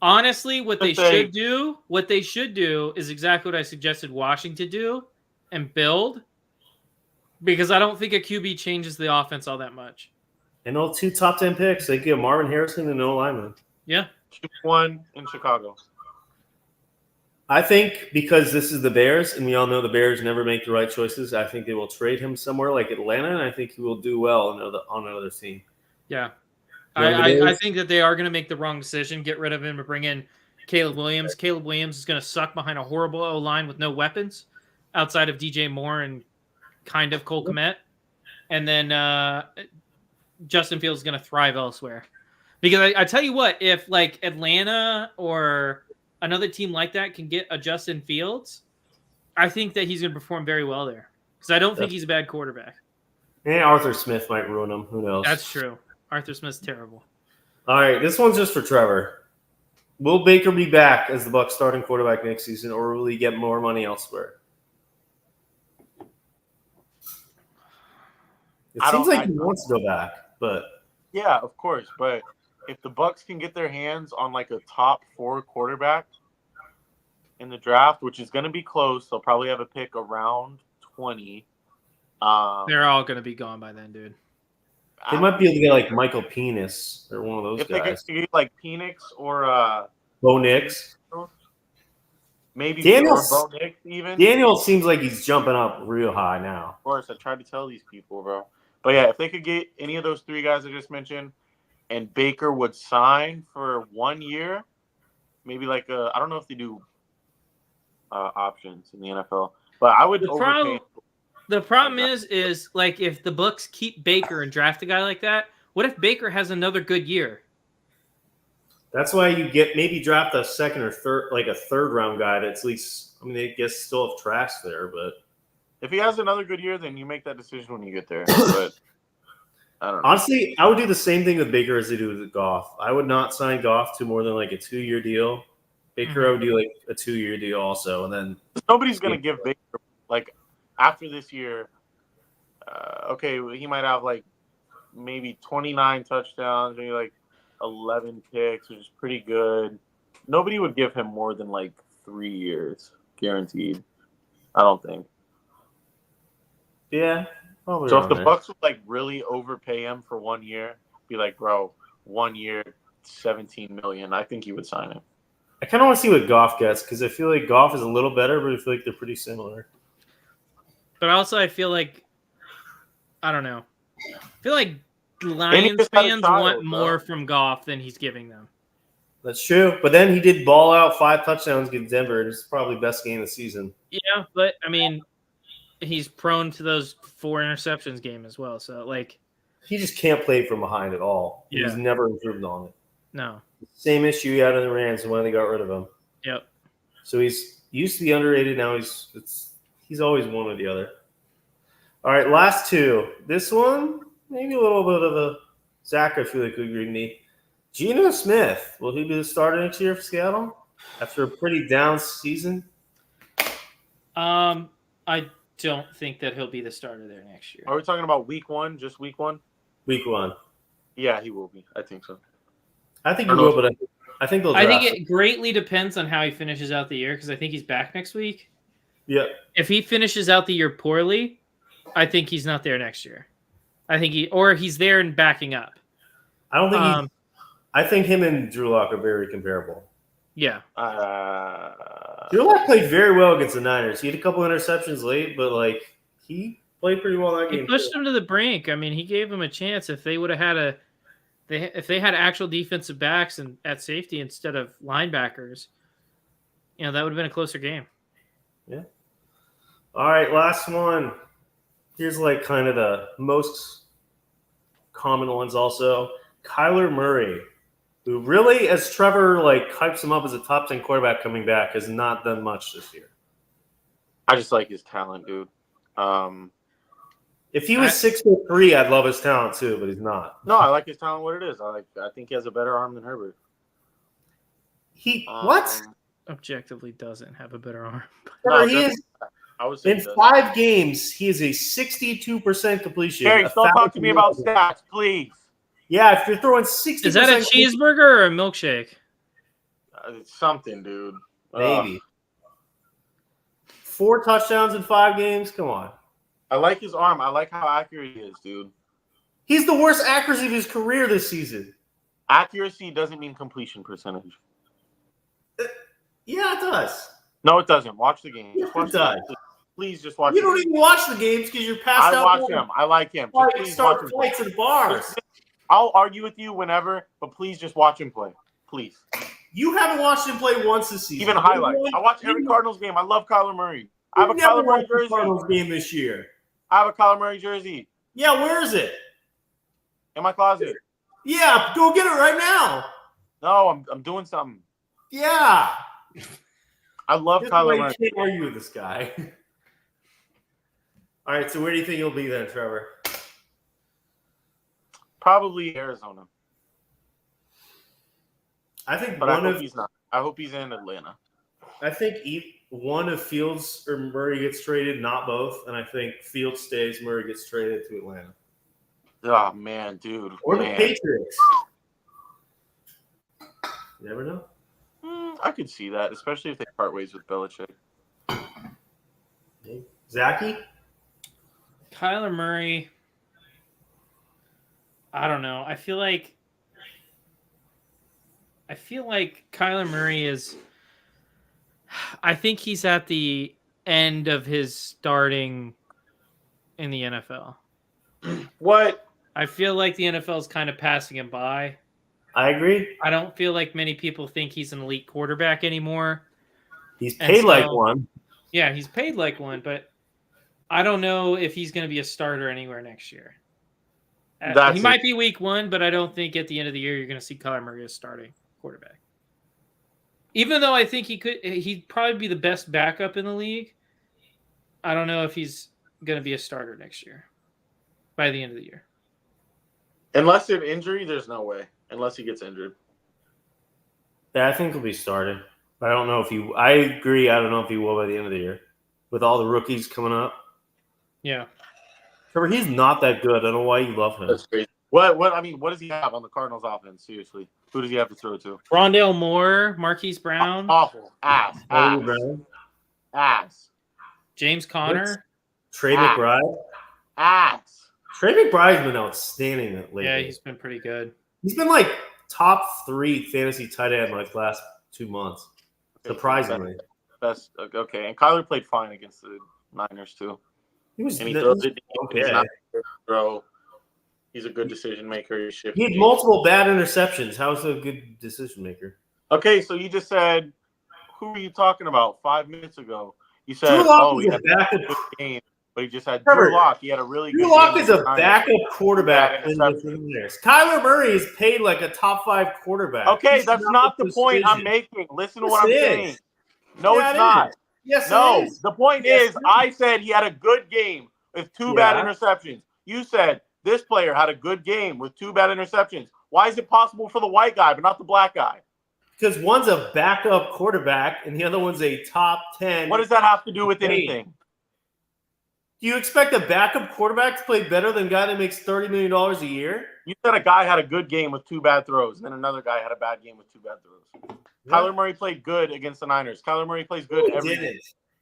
Honestly, what they should do is exactly what I suggested Washington do and build, because I don't think a QB changes the offense all that much. And all 2 top 10 picks. They give Marvin Harrison and no lineman. Yeah. 2-1 in Chicago. I think because this is the Bears, and we all know the Bears never make the right choices, I think they will trade him somewhere like Atlanta, and I think he will do well on another team. Yeah. I think that they are going to make the wrong decision, get rid of him and bring in Caleb Williams. Caleb Williams is going to suck behind a horrible O-line with no weapons outside of DJ Moore and kind of Cole Kmet. And then Justin Fields is going to thrive elsewhere. Because I tell you what, if like Atlanta or another team like that can get a Justin Fields, I think that he's going to perform very well there. Because I don't think he's a bad quarterback. And Arthur Smith might ruin him. Who knows? That's true. Arthur Smith's terrible. All right, this one's just for Trevor. Will Baker be back as the Bucs starting quarterback next season, or will he get more money elsewhere? It seems like he wants to go back, but yeah, of course. But if the Bucs can get their hands on like a top 4 quarterback in the draft, which is going to be close, they'll probably have a pick around 20. They're all going to be gone by then, dude. They might be able to get like Michael Penix or one of those guys. If they get like Penix or Bo Nix. Maybe Bo Nix even. Daniel seems like he's jumping up real high now. Of course, I tried to tell these people, bro. But yeah, if they could get any of those 3 guys I just mentioned, and Baker would sign for 1 year, maybe like I don't know if they do options in the NFL, but I would overpay. The problem is like if the Bucs keep Baker and draft a guy like that, what if Baker has another good year? That's why you maybe draft a 2nd or 3rd, like a 3rd round guy that's at least. I mean, they guess still have trash there, but if he has another good year, then you make that decision when you get there. But I don't know. Honestly, I would do the same thing with Baker as they do with Goff. I would not sign Goff to more than like a 2-year deal. Baker, I would do like a 2-year deal also, and then nobody's gonna give Baker like. After this year, he might have like maybe 29 touchdowns, maybe like 11 picks, which is pretty good. Nobody would give him more than like 3 years guaranteed. I don't think. Yeah. Probably So if around the there. Bucks would like really overpay him for 1 year, be like, bro, 1 year, 17 million, I think he would sign it. I kind of want to see what Goff gets because I feel like Goff is a little better, but I feel like they're pretty similar. But also, I feel like I don't know. I feel like And he Lions just had a fans child, want bro. more from Goff than he's giving them. That's true. But then he did ball out 5 touchdowns against Denver, and it's probably best game of the season. Yeah, but I mean, he's prone to those 4 interceptions game as well. So like, He just can't play from behind at all. Yeah. He's never improved on it. no. Same issue he had in the Rams when they got rid of him. Yep. So he's used to be underrated. Now he's always one or the other. All right, last 2. This one, maybe a little bit of a Zach, I feel like would agree with me. Geno Smith, will he be the starter next year for Seattle after a pretty down season? I don't think that he'll be the starter there next year. Are we talking about week 1, just week 1? Week 1. Yeah, he will be. I think so. I think he will, but I think they'll I draft think him. it greatly depends on how he finishes out the year because I think he's back next week. Yeah. If he finishes out the year poorly, I think he's not there next year. I think he's there and backing up. I don't think I think him and Drew Lock are very comparable. Yeah. Drew Lock played very well against the Niners. He had a couple interceptions late, but like he played pretty well that He game. pushed him to the brink. I mean, he gave him a chance. If they would have had if they had actual defensive backs and at safety instead of linebackers, that would have been a closer game. Yeah. All right, last one. Here's like kind of the most common ones also. Kyler Murray, who really, as Trevor like hypes him up as a top 10 quarterback coming back, has not done much this year. I just like his talent, dude. If he was 6'3", I'd love his talent too, but he's not. No, I like his talent. What it is, I think he has a better arm than Herbert. What? Objectively doesn't have a better arm. Trevor, No, he is I would say in 5 games. He is a 62% completion. Harry, don't talk to me about stats, please. Yeah, if you're throwing 60%, Is that a cheeseburger or a milkshake? It's something, dude. Maybe 4 touchdowns in 5 games. Come on. I like his arm. I like how accurate he is, dude. He's the worst accuracy of his career this season. Accuracy doesn't mean completion percentage. Yeah, it does. No, it doesn't. Watch the game. Yes, Watch it does. Please just watch. You don't even watch the games because you're passed out. I watch him. I like him. Just please Start watch him fights in bars. I'll argue with you whenever, but please just watch him play. Please. You haven't watched him play once this season. Even highlights. I watch every Cardinals game. I love Kyler Murray. I have a Kyler Murray jersey. Cardinals game this year. I have a Kyler Murray jersey Yeah, where is it? in my closet. Yeah, go get it right now. No, I'm doing something. Yeah. I love That's why Kyler you Murray. can't argue with this guy. All right, so where do you think he'll be then, Trevor? Probably Arizona. I think But I hope he's not. I hope he's in Atlanta. I think one of Fields or Murray gets traded, not both, and I think Fields stays, Murray gets traded to Atlanta. Oh, man, dude. Or the Man. Patriots. You never know. I could see that, especially if they part ways with Belichick. Zachy? Kyler Murray, I don't know. I feel like Kyler Murray is – I think he's at the end of his starting in the NFL. What? I feel like the NFL is kind of passing him by. I agree. I don't feel like many people think he's an elite quarterback anymore. He's paid like one. Yeah, he's paid like one, but I don't know if he's going to be a starter anywhere next year. He might be week 1, but I don't think at the end of the year you're going to see Kyler Murray as starting quarterback. Even though I think he'd probably be the best backup in the league, I don't know if he's going to be a starter next year by the end of the year. Unless an injury, there's no way. Unless he gets injured. Yeah, I think he'll be starting. But I don't know if he – I agree. I don't know if he will by the end of the year. With all the rookies coming up. Yeah. Trevor, he's not that good. I don't know why you love him. That's crazy. What does he have on the Cardinals offense? Seriously. Who does he have to throw to? Rondale Moore, Marquise Brown. Awful. Ass. Brown. Ass. James Conner. Trey McBride. Ass. Trey McBride's been outstanding lately. Yeah, he's been pretty good. He's been like top 3 fantasy tight end like last 2 months. Surprisingly. Best. Okay, and Kyler played fine against the Niners too. He was And he throws it. okay. He's not throw. He's a good decision maker. He had multiple bad interceptions. How is he a good decision maker? Okay, so you just said, who are you talking about 5 minutes ago? You said, Drew Lock he is had a backup. a good game, but he just had Trevor, Drew Lock. He had a really good Drew Lock game. is a backup quarterback in the interception. Niners. Kyler Murray is paid like a top 5 quarterback. Okay, He's that's not the point I'm decision. making. Listen to Yes, what I'm it saying. is. No, Yeah, it's it not. is. Yes, No, it is. the point Yes, is, it is. I said he had a good game with 2 bad interceptions. You said this player had a good game with 2 bad interceptions. Why is it possible for the white guy but not the black guy? Because one's a backup quarterback and the other one's a top 10. What does that have to do with anything? Do you expect a backup quarterback to play better than a guy that makes $30 million a year? You said a guy had a good game with 2 bad throws, and then another guy had a bad game with 2 bad throws. Yeah. Kyler Murray played good against the Niners. Kyler Murray plays good every didn't. game.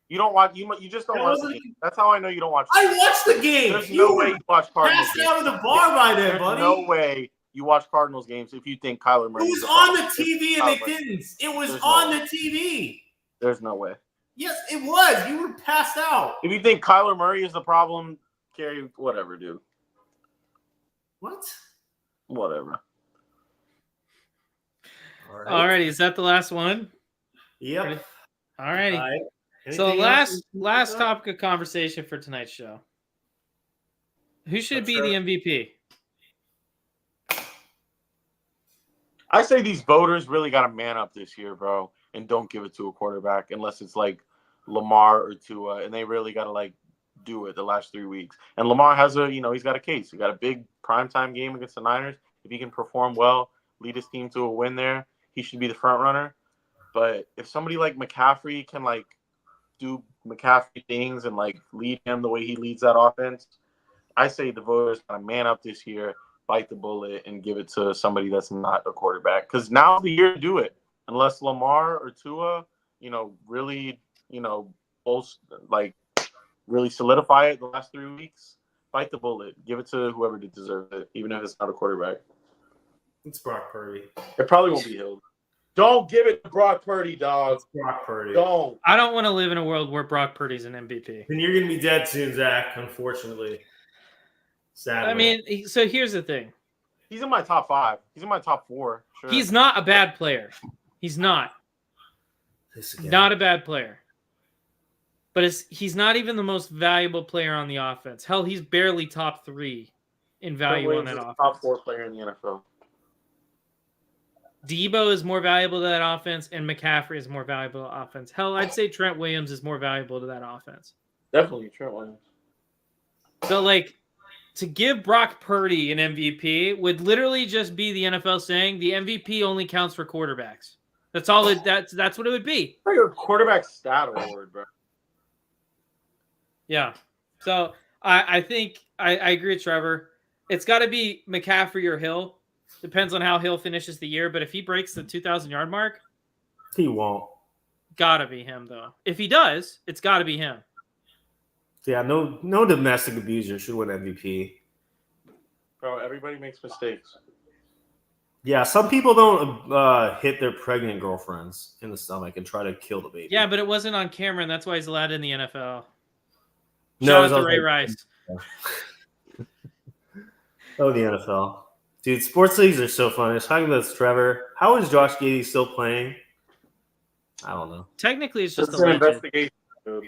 You don't watch. You just don't That watch the wasn't- game. That's how I know you don't watch. I watched the game. There's You no were way you watch Cardinals passed games. out of the bar by then, There's buddy. no way you watch Cardinals games if you think Kyler Murray. It was is a on the problem. TV and they didn't. It was There's no on way. the TV. There's no way. Yes, it was. You were passed out. If you think Kyler Murray is the problem, Gary, whatever, dude. What? Whatever. Alrighty, is that the last one? Yep. Alrighty. All right. So Anything else? last topic of conversation for tonight's show. Who should That's be the MVP? I say these voters really got to man up this year, bro, and don't give it to a quarterback unless it's like Lamar or Tua, and they really got to like do it the last 3 weeks. And Lamar has he's got a case. He got a big primetime game against the Niners. If he can perform well, lead his team to a win there, he should be the front runner. But if somebody like McCaffrey can like do McCaffrey things and like lead him the way he leads that offense, I say the voters got to man up this year, bite the bullet, and give it to somebody that's not a quarterback. Because now's the year to do it. Unless Lamar or Tua, really, really solidify it the last 3 weeks, bite the bullet. Give it to whoever deserves it, even if it's not a quarterback. It's Brock Purdy. It probably won't be Hill. Don't give it to Brock Purdy, dog. It's Brock Purdy. Don't. I don't want to live in a world where Brock Purdy's an MVP. And you're going to be dead soon, Zach, unfortunately. Sadly. I mean, so here's the thing. He's in my top 5. He's in my top 4. Sure. He's not a bad player. He's not. Not a bad player. But he's not even the most valuable player on the offense. Hell, he's barely top 3 in value on that offense. Top 4 player in the NFL. Debo is more valuable to that offense, and McCaffrey is more valuable to offense. Hell, I'd say Trent Williams is more valuable to that offense. Definitely Trent Williams. So, to give Brock Purdy an MVP would literally just be the NFL saying the MVP only counts for quarterbacks. That's all. That's what it would be. Like a quarterback stat award, bro. Yeah. So I think I agree with Trevor. It's got to be McCaffrey or Hill. Depends on how Hill finishes the year, but if he breaks the 2,000-yard mark, he won't. Gotta be him though. If he does, it's got to be him. Yeah, no domestic abuser should win MVP. Bro, everybody makes mistakes. Yeah, some people don't hit their pregnant girlfriends in the stomach and try to kill the baby. Yeah, but it wasn't on camera, and that's why he's allowed in the NFL. No, Shout it's out to also- Ray Rice. Oh, the NFL. Dude, sports leagues are so fun. I was talking about this, Trevor. How is Josh Giddey still playing? I don't know. Technically, it's just It's an alleged. investigation, dude.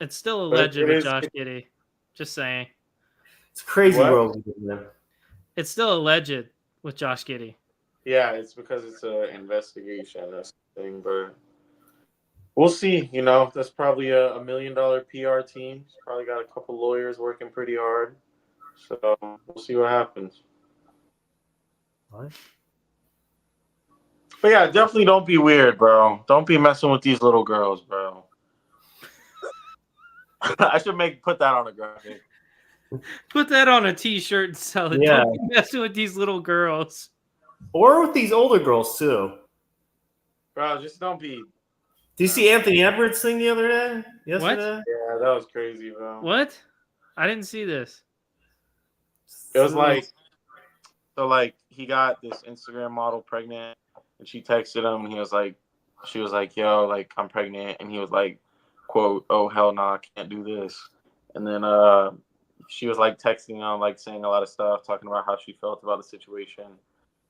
It's still But alleged it with is- Josh Giddey. Just saying. It's a crazy What? world we live in. It's still alleged with Josh Giddey. Yeah, it's because it's an investigation. That's the thing, but we'll see. That's probably a $1 million PR team. It's probably got a couple lawyers working pretty hard. So we'll see what happens. What? But yeah, definitely don't be weird, bro. Don't be messing with these little girls, bro. I should put that on a graphic. Put that on a T-shirt and sell it. Yeah. Don't be messing with these little girls. Or with these older girls, too. Bro, just don't be. Do you see Anthony Edwards thing the other day? Yesterday? Yeah, that was crazy, bro. What? I didn't see this. It was like, so like he got this Instagram model pregnant, and she texted him, and she was like, yo, like I'm pregnant, and he was like, quote, oh hell no, I can't do this. And then she was like texting him, like saying a lot of stuff, talking about how she felt about the situation.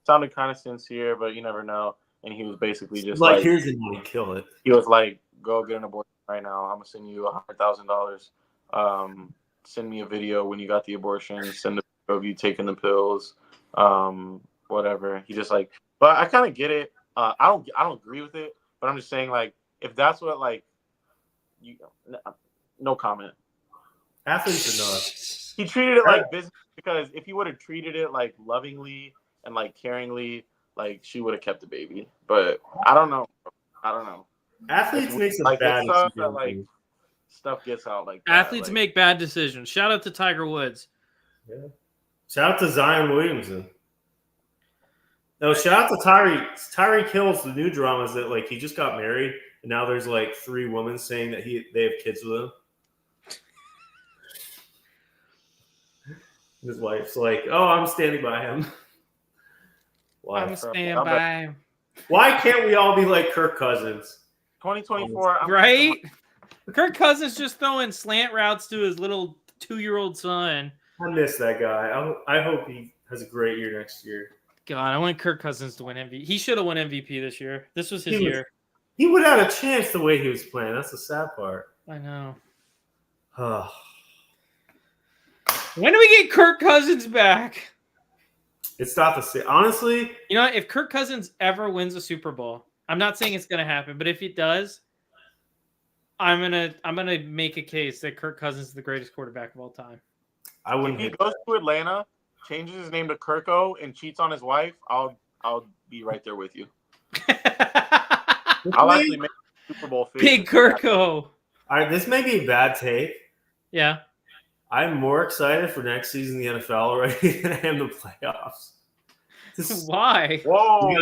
Sounded kind of sincere, but you never know. And he was basically just like, here's the money, kill it. He was like, go get an abortion right now. I'm gonna send you $100,000. Send me a video when you got the abortion. Send a video of you taking the pills. Whatever. He just like, but I kind of get it. I don't agree with it, but I'm just saying like, if that's what like, no comment. Athletes are nuts. He treated it like business because if he would have treated it like lovingly and like caringly, like she would have kept the baby. But I don't know. Athletes make some like bad stuff decisions. that like stuff gets out like that. Athletes like, make bad decisions. Shout out to Tiger Woods. Yeah. Shout out to Zion Williamson. No, shout out to Tyree. Tyree Kills. The new drama is that like he just got married and now there's like 3 women saying that they have kids with him. His wife's like, "Oh, I'm standing by him." I'm standing by him. Why can't we all be like Kirk Cousins? 2024, right? Kirk Cousins just throwing slant routes to his little 2-year-old son. I miss that guy. I hope he has a great year next year. God, I want Kirk Cousins to win MVP. He should have won MVP this year. This was his year. He would have had a chance the way he was playing. That's the sad part. I know. Oh. When do we get Kirk Cousins back? It's not the same. Honestly, you know, if Kirk Cousins ever wins a Super Bowl, I'm not saying it's going to happen, but if it does, I'm gonna make a case that Kirk Cousins is the greatest quarterback of all time. I wouldn't. If he goes to Atlanta, changes his name to Kirko, and cheats on his wife, I'll be right there with you. I'll actually make a Super Bowl. Big Kirko. All right, this may be a bad take. Yeah. I'm more excited for next season in the NFL already than I am the playoffs. Why? Whoa!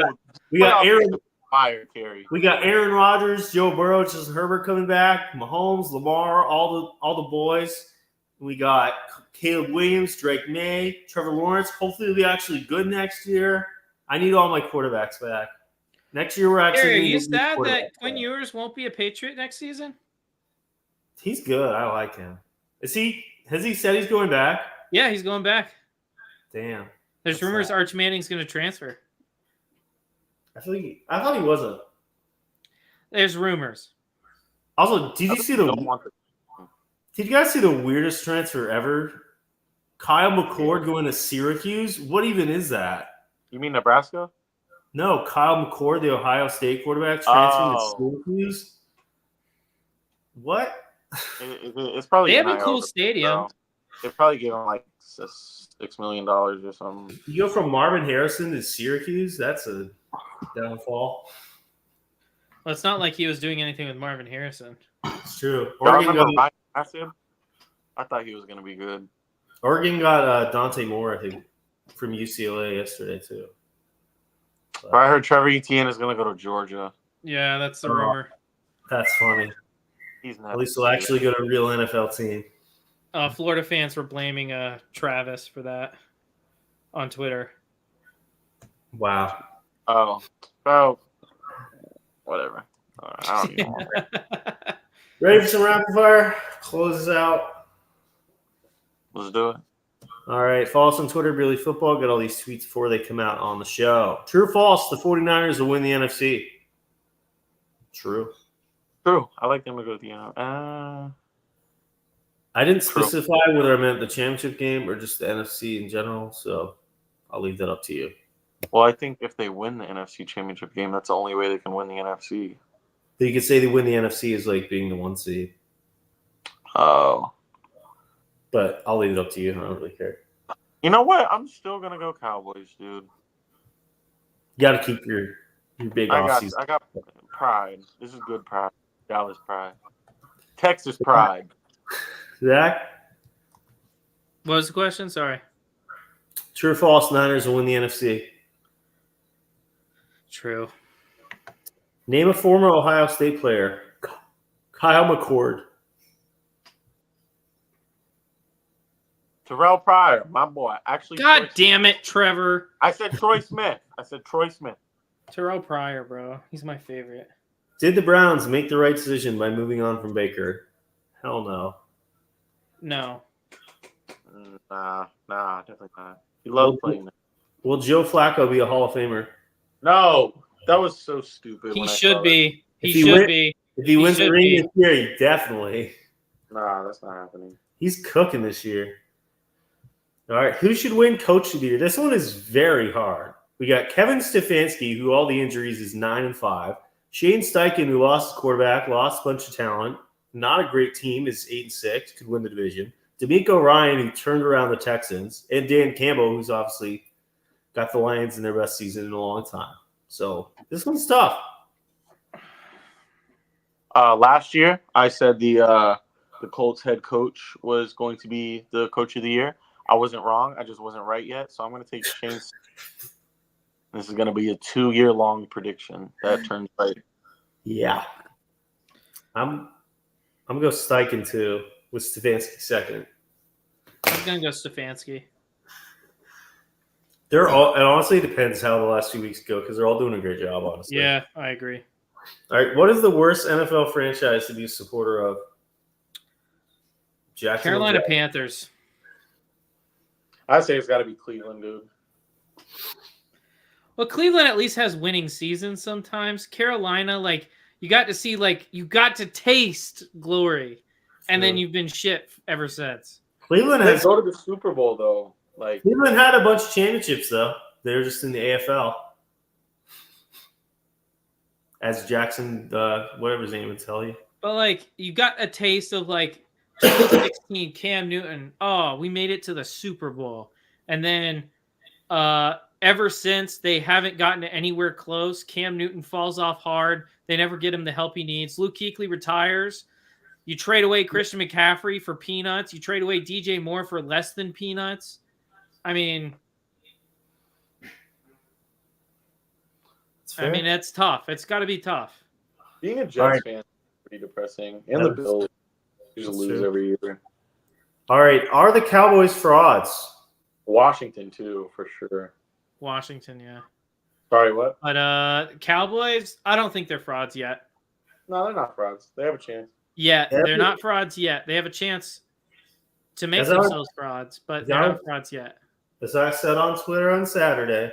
We got Aaron. Fire, Kerry. We got Aaron Rodgers, Joe Burrow, Justin Herbert coming back, Mahomes, Lamar, all the boys. We got Caleb Williams, Drake May, Trevor Lawrence. Hopefully, they'll be actually good next year. I need all my quarterbacks back. Next year, we're actually. Are you sad that Quinn Ewers won't be a Patriot next season? He's good. I like him. Is he? Has he said he's going back? Yeah, he's going back. Damn. There's rumors Arch Manning's going to transfer. I thought he wasn't. There's rumors. Also, did you guys see the weirdest transfer ever? Kyle McCord going to Syracuse? What even is that? You mean Nebraska? No, Kyle McCord, the Ohio State quarterback, transferring to Syracuse. What? It's probably they have a cool stadium. They probably gave him like $6 million or something. You go from Marvin Harrison to Syracuse? That's a downfall. Well, it's not like he was doing anything with Marvin Harrison. It's true. I thought he was going to be good. Oregon got Dante Moore, I think, from UCLA yesterday too. But I heard Trevor Etienne is going to go to Georgia. Yeah, that's the rumor. That's funny. He's not. At least he'll actually go to a real NFL team. Florida fans were blaming Travis for that on Twitter. Wow. Oh, whatever. I don't know. Ready for some rapid fire? Close us out. Let's do it. All right. Follow us on Twitter, Really Football. Get all these tweets before they come out on the show. True or false? The 49ers will win the NFC. True. True. I like them to go to the end. I didn't specify whether I meant the championship game or just the NFC in general, so I'll leave that up to you. Well, I think if they win the NFC championship game, that's the only way they can win the NFC. So you could say they win the NFC is like being the 1 seed. Oh. But I'll leave it up to you. I don't really care. You know what? I'm still going to go Cowboys, dude. You got to keep your big offseason. I got pride. This is good pride. Dallas pride. Texas pride. Zach? What was the question? Sorry. True or false? Niners will win the NFC. True. Name a former Ohio State player. Kyle McCord. Terrell Pryor, my boy. Actually, God damn it, Trevor. I said Troy Smith. Terrell Pryor, bro. He's my favorite. Did the Browns make the right decision by moving on from Baker? Hell no. No. Nah, definitely not. He loved playing that. Will Joe Flacco be a Hall of Famer? No, that was so stupid. He should be. If He he should win- be. If he wins the should ring be. this year, he definitely. Nah, that's not happening. He's cooking this year. All right, who should win Coach of the Year? This one is very hard. We got Kevin Stefanski, who all the injuries is 9-5. Shane Steichen, who lost his quarterback, lost a bunch of talent. Not a great team, is 8-6, could win the division. D'Amico Ryan, who turned around the Texans, and Dan Campbell, who's obviously got the Lions in their best season in a long time. So this one's tough. Last year, I said the Colts head coach was going to be the Coach of the Year. I wasn't wrong. I just wasn't right yet. So I'm going to take Shane. This is going to be a 2-year-long prediction that turns right. Yeah. I'm going to go Steichen, too, with Stefanski second. I'm going to go Stefanski. It honestly depends how the last few weeks go because they're all doing a great job, honestly. Yeah, I agree. All right, what is the worst NFL franchise to be a supporter of? Carolina Panthers. I say it's got to be Cleveland, dude. Well, Cleveland at least has winning seasons sometimes. Carolina, you got to taste glory, and then you've been shit ever since. Cleveland They has go to the Super Bowl though. Cleveland had a bunch of championships though. They're just in the AFL. As Jackson, whatever his name would tell you. But you got a taste of 2016 Cam Newton. Oh, we made it to the Super Bowl, and then ever since they haven't gotten anywhere close. Cam Newton falls off hard. They never get him the help he needs. Luke Kuechly retires. You trade away Christian McCaffrey for peanuts. You trade away DJ Moore for less than peanuts. I mean, it's tough. It's got to be tough. Being a Jets fan is pretty depressing. And the Bills usually lose every year. All right. Are the Cowboys frauds? Washington, too, for sure. Washington, yeah. Sorry, what? But Cowboys, I don't think they're frauds yet. No, they're not frauds. They have a chance. Yeah, they're not frauds yet. They have a chance to make themselves frauds, but they're not frauds yet. As I said on Twitter on Saturday,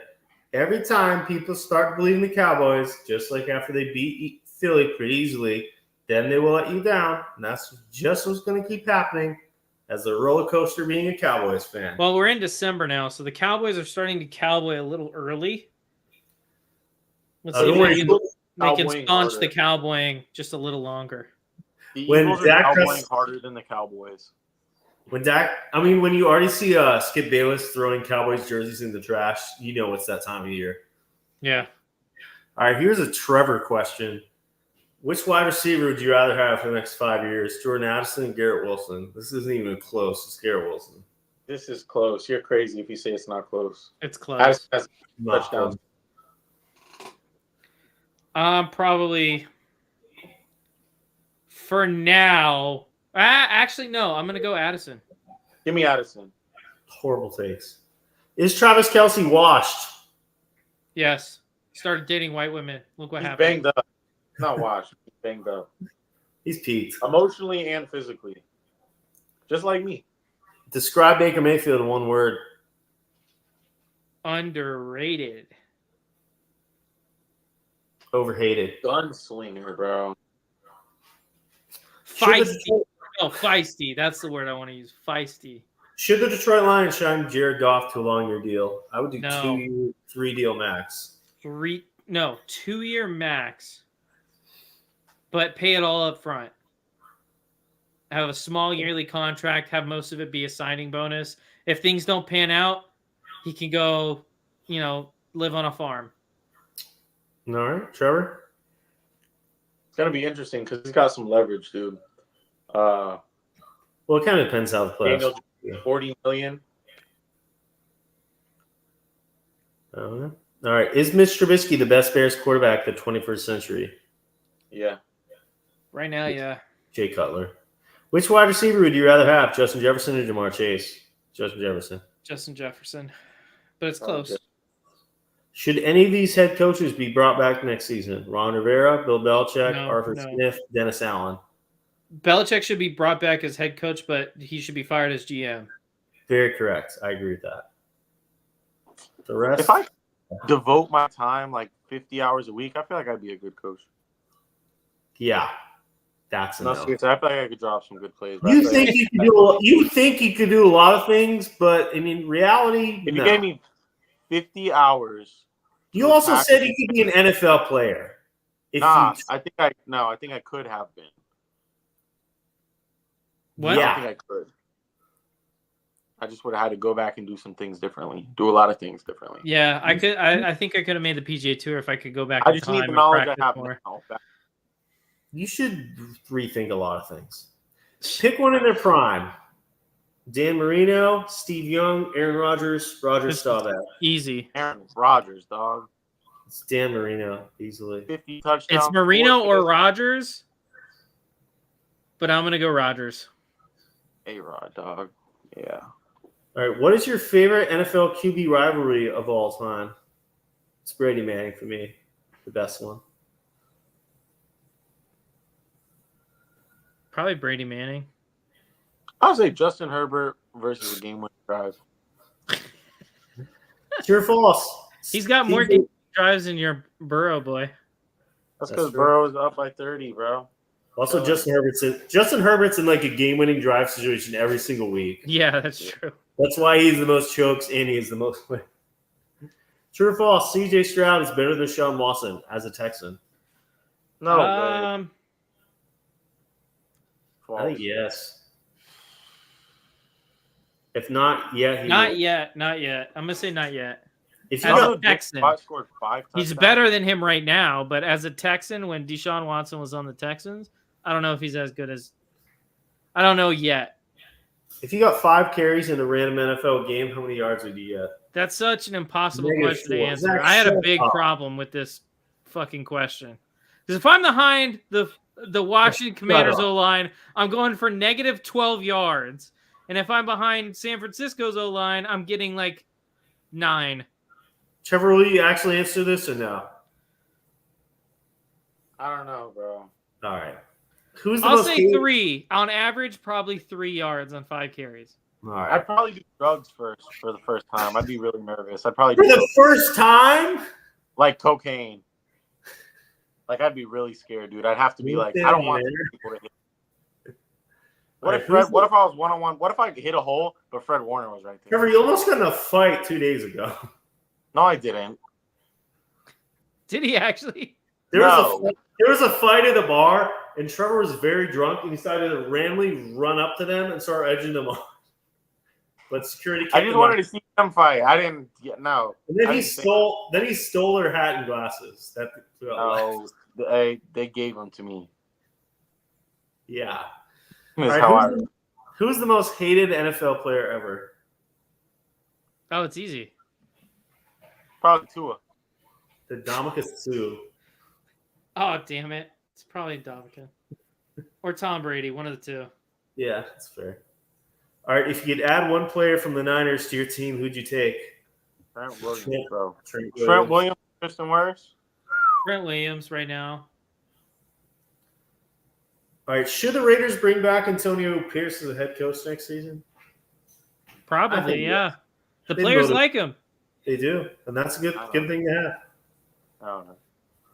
every time people start believing the Cowboys, just like after they beat Philly pretty easily, then they will let you down. And that's just what's going to keep happening as a roller coaster being a Cowboys fan. Well, we're in December now, so the Cowboys are starting to cowboy a little early. Let's see if they can staunch the cowboying just a little longer. The Eagles are cowboying harder than the Cowboys. When you already see Skip Bayless throwing Cowboys jerseys in the trash, you know it's that time of year. Yeah. All right, here's a Trevor question. Which wide receiver would you rather have for the next 5 years? Jordan Addison and Garrett Wilson. This isn't even close. It's Garrett Wilson. This is close. You're crazy if you say it's not close. It's close. That's touchdown. Probably for now. Actually, no. I'm going to go Addison. Give me Addison. Horrible takes. Is Travis Kelce washed? Yes. Started dating white women. Look what happened. Banged up. Not washed. He's banged up. He's peaked. Emotionally and physically. Just like me. Describe Baker Mayfield in one word. Underrated. Overhated. Gunslinger, bro. Feisty. Feisty. That's the word I want to use. Feisty. Should the Detroit Lions sign Jared Goff to a long-year deal? I would do No. 2-year, 3-deal max. 2-year max. But pay it all up front. Have a small yearly contract. Have most of it be a signing bonus. If things don't pan out, he can go, live on a farm. All right, Trevor? It's going to be interesting because he's got some leverage, dude. Well, it kind of depends how the playoffs. $40 million. All right. Is Mitch Trubisky the best Bears quarterback of the 21st century? Yeah. Right now, yeah. Jay Cutler. Which wide receiver would you rather have, Justin Jefferson or Jamar Chase? Justin Jefferson. Justin Jefferson. But it's Oh, close. okay. Should any of these head coaches be brought back next season? Ron Rivera, Bill Belichick, No, Arthur no. Smith, Dennis Allen. Belichick should be brought back as head coach, but he should be fired as GM. Very correct. I agree with that. The rest. If I devote my time like 50 hours a week, I feel like I'd be a good coach. Yeah, that's No, enough. seriously, I feel like I could drop some good plays. but I You feel think like you could do? You think you could do a lot of things, but in reality, if no. you gave me 50 hours, You also said you could be an NFL player. If nah, you, I think I could have been. What? I Yeah. don't think I could. I just would have had to go back and do some things differently. Do a lot of things differently. Yeah, I could. I think I could have made the PGA Tour if I could go back I in just time need the and knowledge I practice have more. now. You should rethink a lot of things. Pick one in their prime. Dan Marino, Steve Young, Aaron Rodgers, Roger Staubach. Easy. Aaron Rodgers, dog. It's Dan Marino, easily. 50 touchdowns. It's Marino 4 or picks. Rodgers, but I'm gonna go Rodgers. A-Rod, dog. Yeah. All right, what is your favorite NFL QB rivalry of all time? It's Brady Manning for me, the best one. Probably Brady Manning. I'll say Justin Herbert versus a game-winning drive. True or false? He's got more game drives than your Burrow boy. That's That's because true. Burrow's up by 30, bro. Also, Justin Herbert's in like a game-winning drive situation every single week. Yeah, that's true. That's why he's the most chokes and he's the most wins. True or false? CJ Stroud is better than Sean Watson as a Texan. No, I think yes. If not, yeah, he Not will. yet. Not yet. I'm gonna say not yet. If you As got a Texan, scored 5 he's touchdowns. better than him right now. But as a Texan, when Deshaun Watson was on the Texans, I don't know if he's as good as. I don't know yet. if you got 5 carries in a random NFL game, how many yards would you get? That's such an impossible Negative question to 4. answer. Zach, I had a shut big up. problem with this fucking question. Because if I'm behind the Washington Commanders up. O-line, I'm going for negative 12 yards. And if I'm behind San Francisco's O-line, I'm getting like 9. Trevor, will you actually answer this or no? I don't know, bro. All right. Who's the I'll most say hated- 3. On average, probably 3 yards on 5 carries. All right. I'd probably do drugs first for the first time. I'd be really nervous. I'd probably For do the first time? like cocaine. Like I'd be really scared, dude. I'd have to be like, I don't want people to hit. What if Fred? What if I was 1-on-1? What if I hit a hole, but Fred Warner was right there? Trevor, you almost got in a fight 2 days ago. No, I didn't. Did he actually? There No. was a fight at a bar, and Trevor was very drunk and decided to randomly run up to them and start edging them on. But security I kicked just him wanted out. to see them fight. I didn't. Yeah, no. And then I he didn't think- stole. Then he stole her hat and glasses. That No, they gave them to me. yeah. That's All how right, I. who's the most hated NFL player ever? Oh, it's easy. Probably Tua. The Dominikus Sue. Oh, damn it. It's probably Dominican. Or Tom Brady, one of the two. Yeah, that's fair. All right, if you could add one player from the Niners to your team, who'd you take? Trent Williams, Trent- bro. Trent Trent Williams, Tristan Wirfs. Trent Williams right now. All right, should the Raiders bring back Antonio Pierce as a head coach next season? I Probably, think, yeah. The They players voted- like him. They do, and that's a good thing to have. I don't know.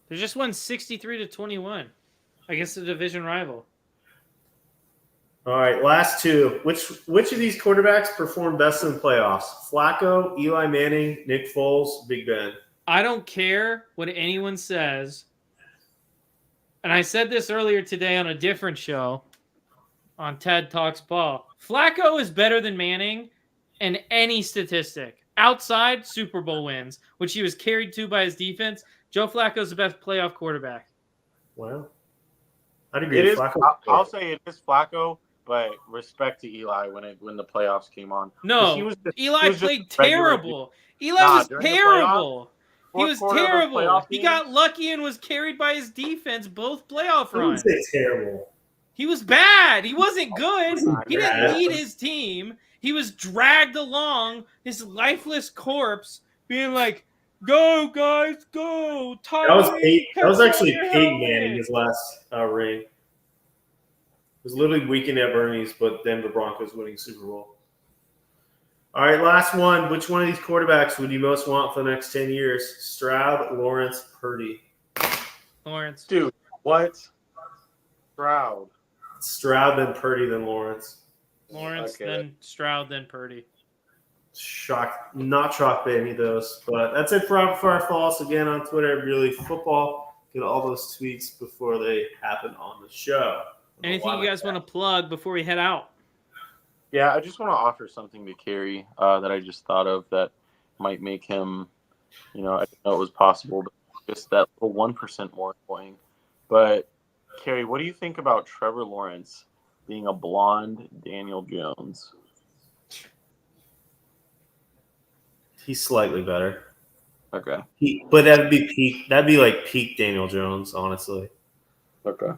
They just won 63-21 against the division rival. All right, last two. Which of these quarterbacks performed best in the playoffs? Flacco, Eli Manning, Nick Foles, Big Ben. I don't care what anyone says. And I said this earlier today on a different show on TED Talks Ball. Flacco is better than Manning in any statistic. Outside, Super Bowl wins, which he was carried to by his defense. Joe Flacco's the best playoff quarterback. Well, I'd agree. It with is. Flacco. I'll say it is Flacco, but respect to Eli when the playoffs came on. 'Cause No, he was just- he Eli was just played a regular terrible. Eli Nah, was during the terrible. He Fourth was quarter of those terrible. playoff He games? got lucky and was carried by his defense both playoff I wouldn't runs. say terrible. He was bad. He wasn't good. He didn't bad. lead his team. He was dragged along, his lifeless corpse, being like, "Go, guys, go!" That was actually Peyton Manning, his last ring. It was literally weekend at Bernie's, but Denver Broncos winning Super Bowl. All right, last one. Which one of these quarterbacks would you most want for the next 10 years? Stroud, Lawrence, Purdy. Lawrence. Dude, what? Stroud. Stroud, then Purdy, then Lawrence. Lawrence, Okay. then Stroud, then Purdy. Not shocked by any of those. But that's it for our thoughts. Again, on Twitter, Really Football. Get all those tweets before they happen on the show. Anything you guys want to plug before we head out? Yeah, I just want to offer something to Kerry that I just thought of that might make him, I didn't know it was possible, but just that little 1% more annoying. But, Kerry, what do you think about Trevor Lawrence being a blonde Daniel Jones? He's slightly better. Okay. But that'd be like peak Daniel Jones, honestly. Okay.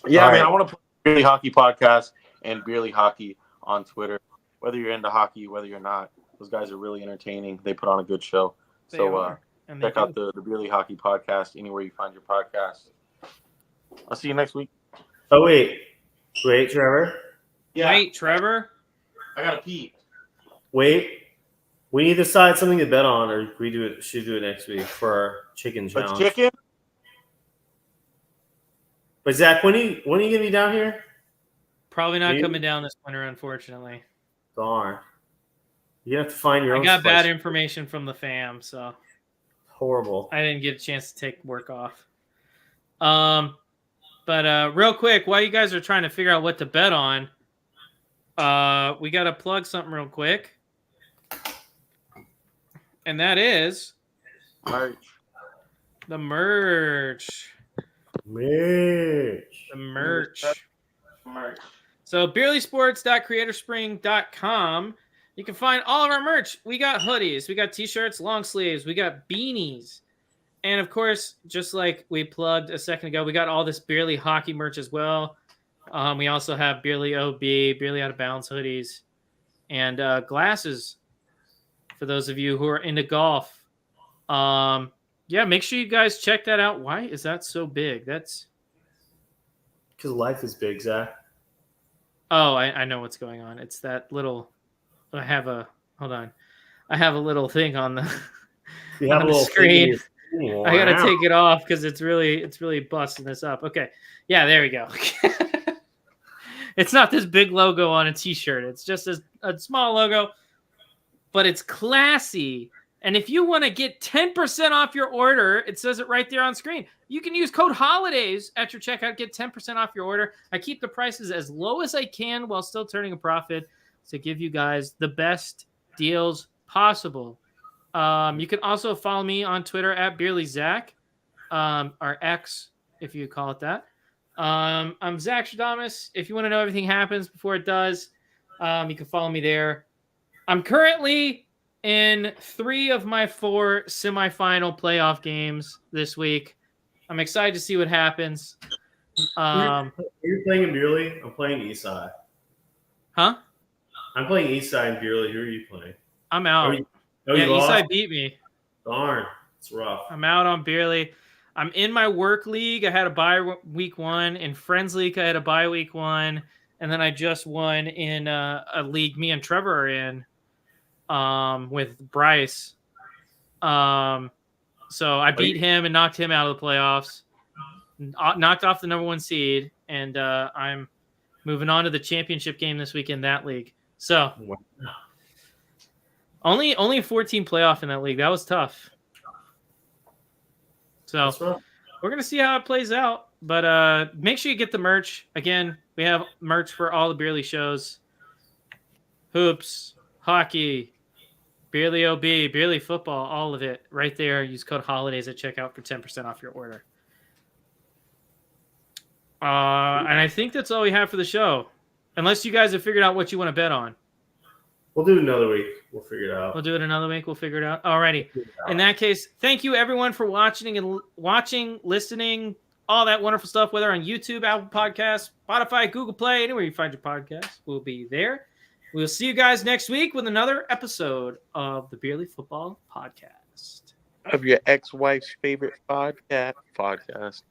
Yeah, All man, right. I want to put Beerly Hockey Podcast and Beerly Hockey on Twitter. Whether you're into hockey, whether you're not, those guys are really entertaining. They put on a good show. They So are, and they check out the Beerly Hockey Podcast anywhere you find your podcast. I'll see you next week. Oh, wait, Trevor. Wait, Trevor? I got to pee. Wait. We need to decide something to bet on, or should do it next week for our chicken But challenge. chicken? But Zach, when are you gonna be down here? Probably not Dude. coming down this winter, unfortunately. Darn. You have to find your own. I got spice. bad information from the fam, so Horrible. I didn't get a chance to take work off. But real quick, while you guys are trying to figure out what to bet on, we got to plug something real quick. And that is Merch. the merch. Mitch. The merch. Merch. So beerlysports.creatorspring.com. You can find all of our merch. We got hoodies, we got t-shirts, long sleeves, we got beanies. And of course, just like we plugged a second ago, we got all this Beerly hockey merch as well. We also have Beerly OB, Beerly Out of Bounds hoodies, and glasses for those of you who are into golf. Yeah, make sure you guys check that out. Why is that so big? That's Because life is big, Zach. Oh, I know what's going on. It's that little. Hold on. I have a little thing on the You have on a the little screen. Wow. I gotta take it off because it's really busting this up. Okay, yeah, there we go. It's not this big logo on a t-shirt. It's just a small logo, but it's classy. And if you want to get 10% off your order, it says it right there on screen. You can use code HOLIDAYS at your checkout, get 10% off your order. I keep the prices as low as I can while still turning a profit to give you guys the best deals possible. You can also follow me on Twitter at BeerlyZach, or X, if you call it that. I'm Zach Stradamus. If you want to know everything happens before it does, you can follow me there. I'm currently in 3 of my 4 semifinal playoff games this week. I'm excited to see what happens. You're playing in Beerly? I'm playing Eastside. Huh? I'm playing Eastside and Beerly. Who are you playing? I'm out. You Yeah, lost? Eastside beat me. Darn. It's rough. I'm out on Beerly. I'm in my work league. I had a bye week 1. In Friends League, I had a bye week 1. And then I just won in a league me and Trevor are in with Bryce. So I beat him and knocked him out of the playoffs. Knocked off the number 1 seed. And I'm moving on to the championship game this week in that league. So only a 14 playoff in that league. That was tough. So we're going to see how it plays out. But make sure you get the merch. Again, we have merch for all the Beerly shows. Hoops, hockey, Beerly OB, Beerly football, all of it right there. Use code HOLIDAYS at checkout for 10% off your order. And I think that's all we have for the show. Unless you guys have figured out what you want to bet on. We'll do it another week. We'll figure it out. We'll do it another week. We'll figure it out. Alrighty. In that case, thank you everyone for watching, listening, all that wonderful stuff, whether on YouTube, Apple Podcasts, Spotify, Google Play, anywhere you find your podcast, we'll be there. We'll see you guys next week with another episode of the Beerly Football Podcast. Of your ex-wife's favorite podcast.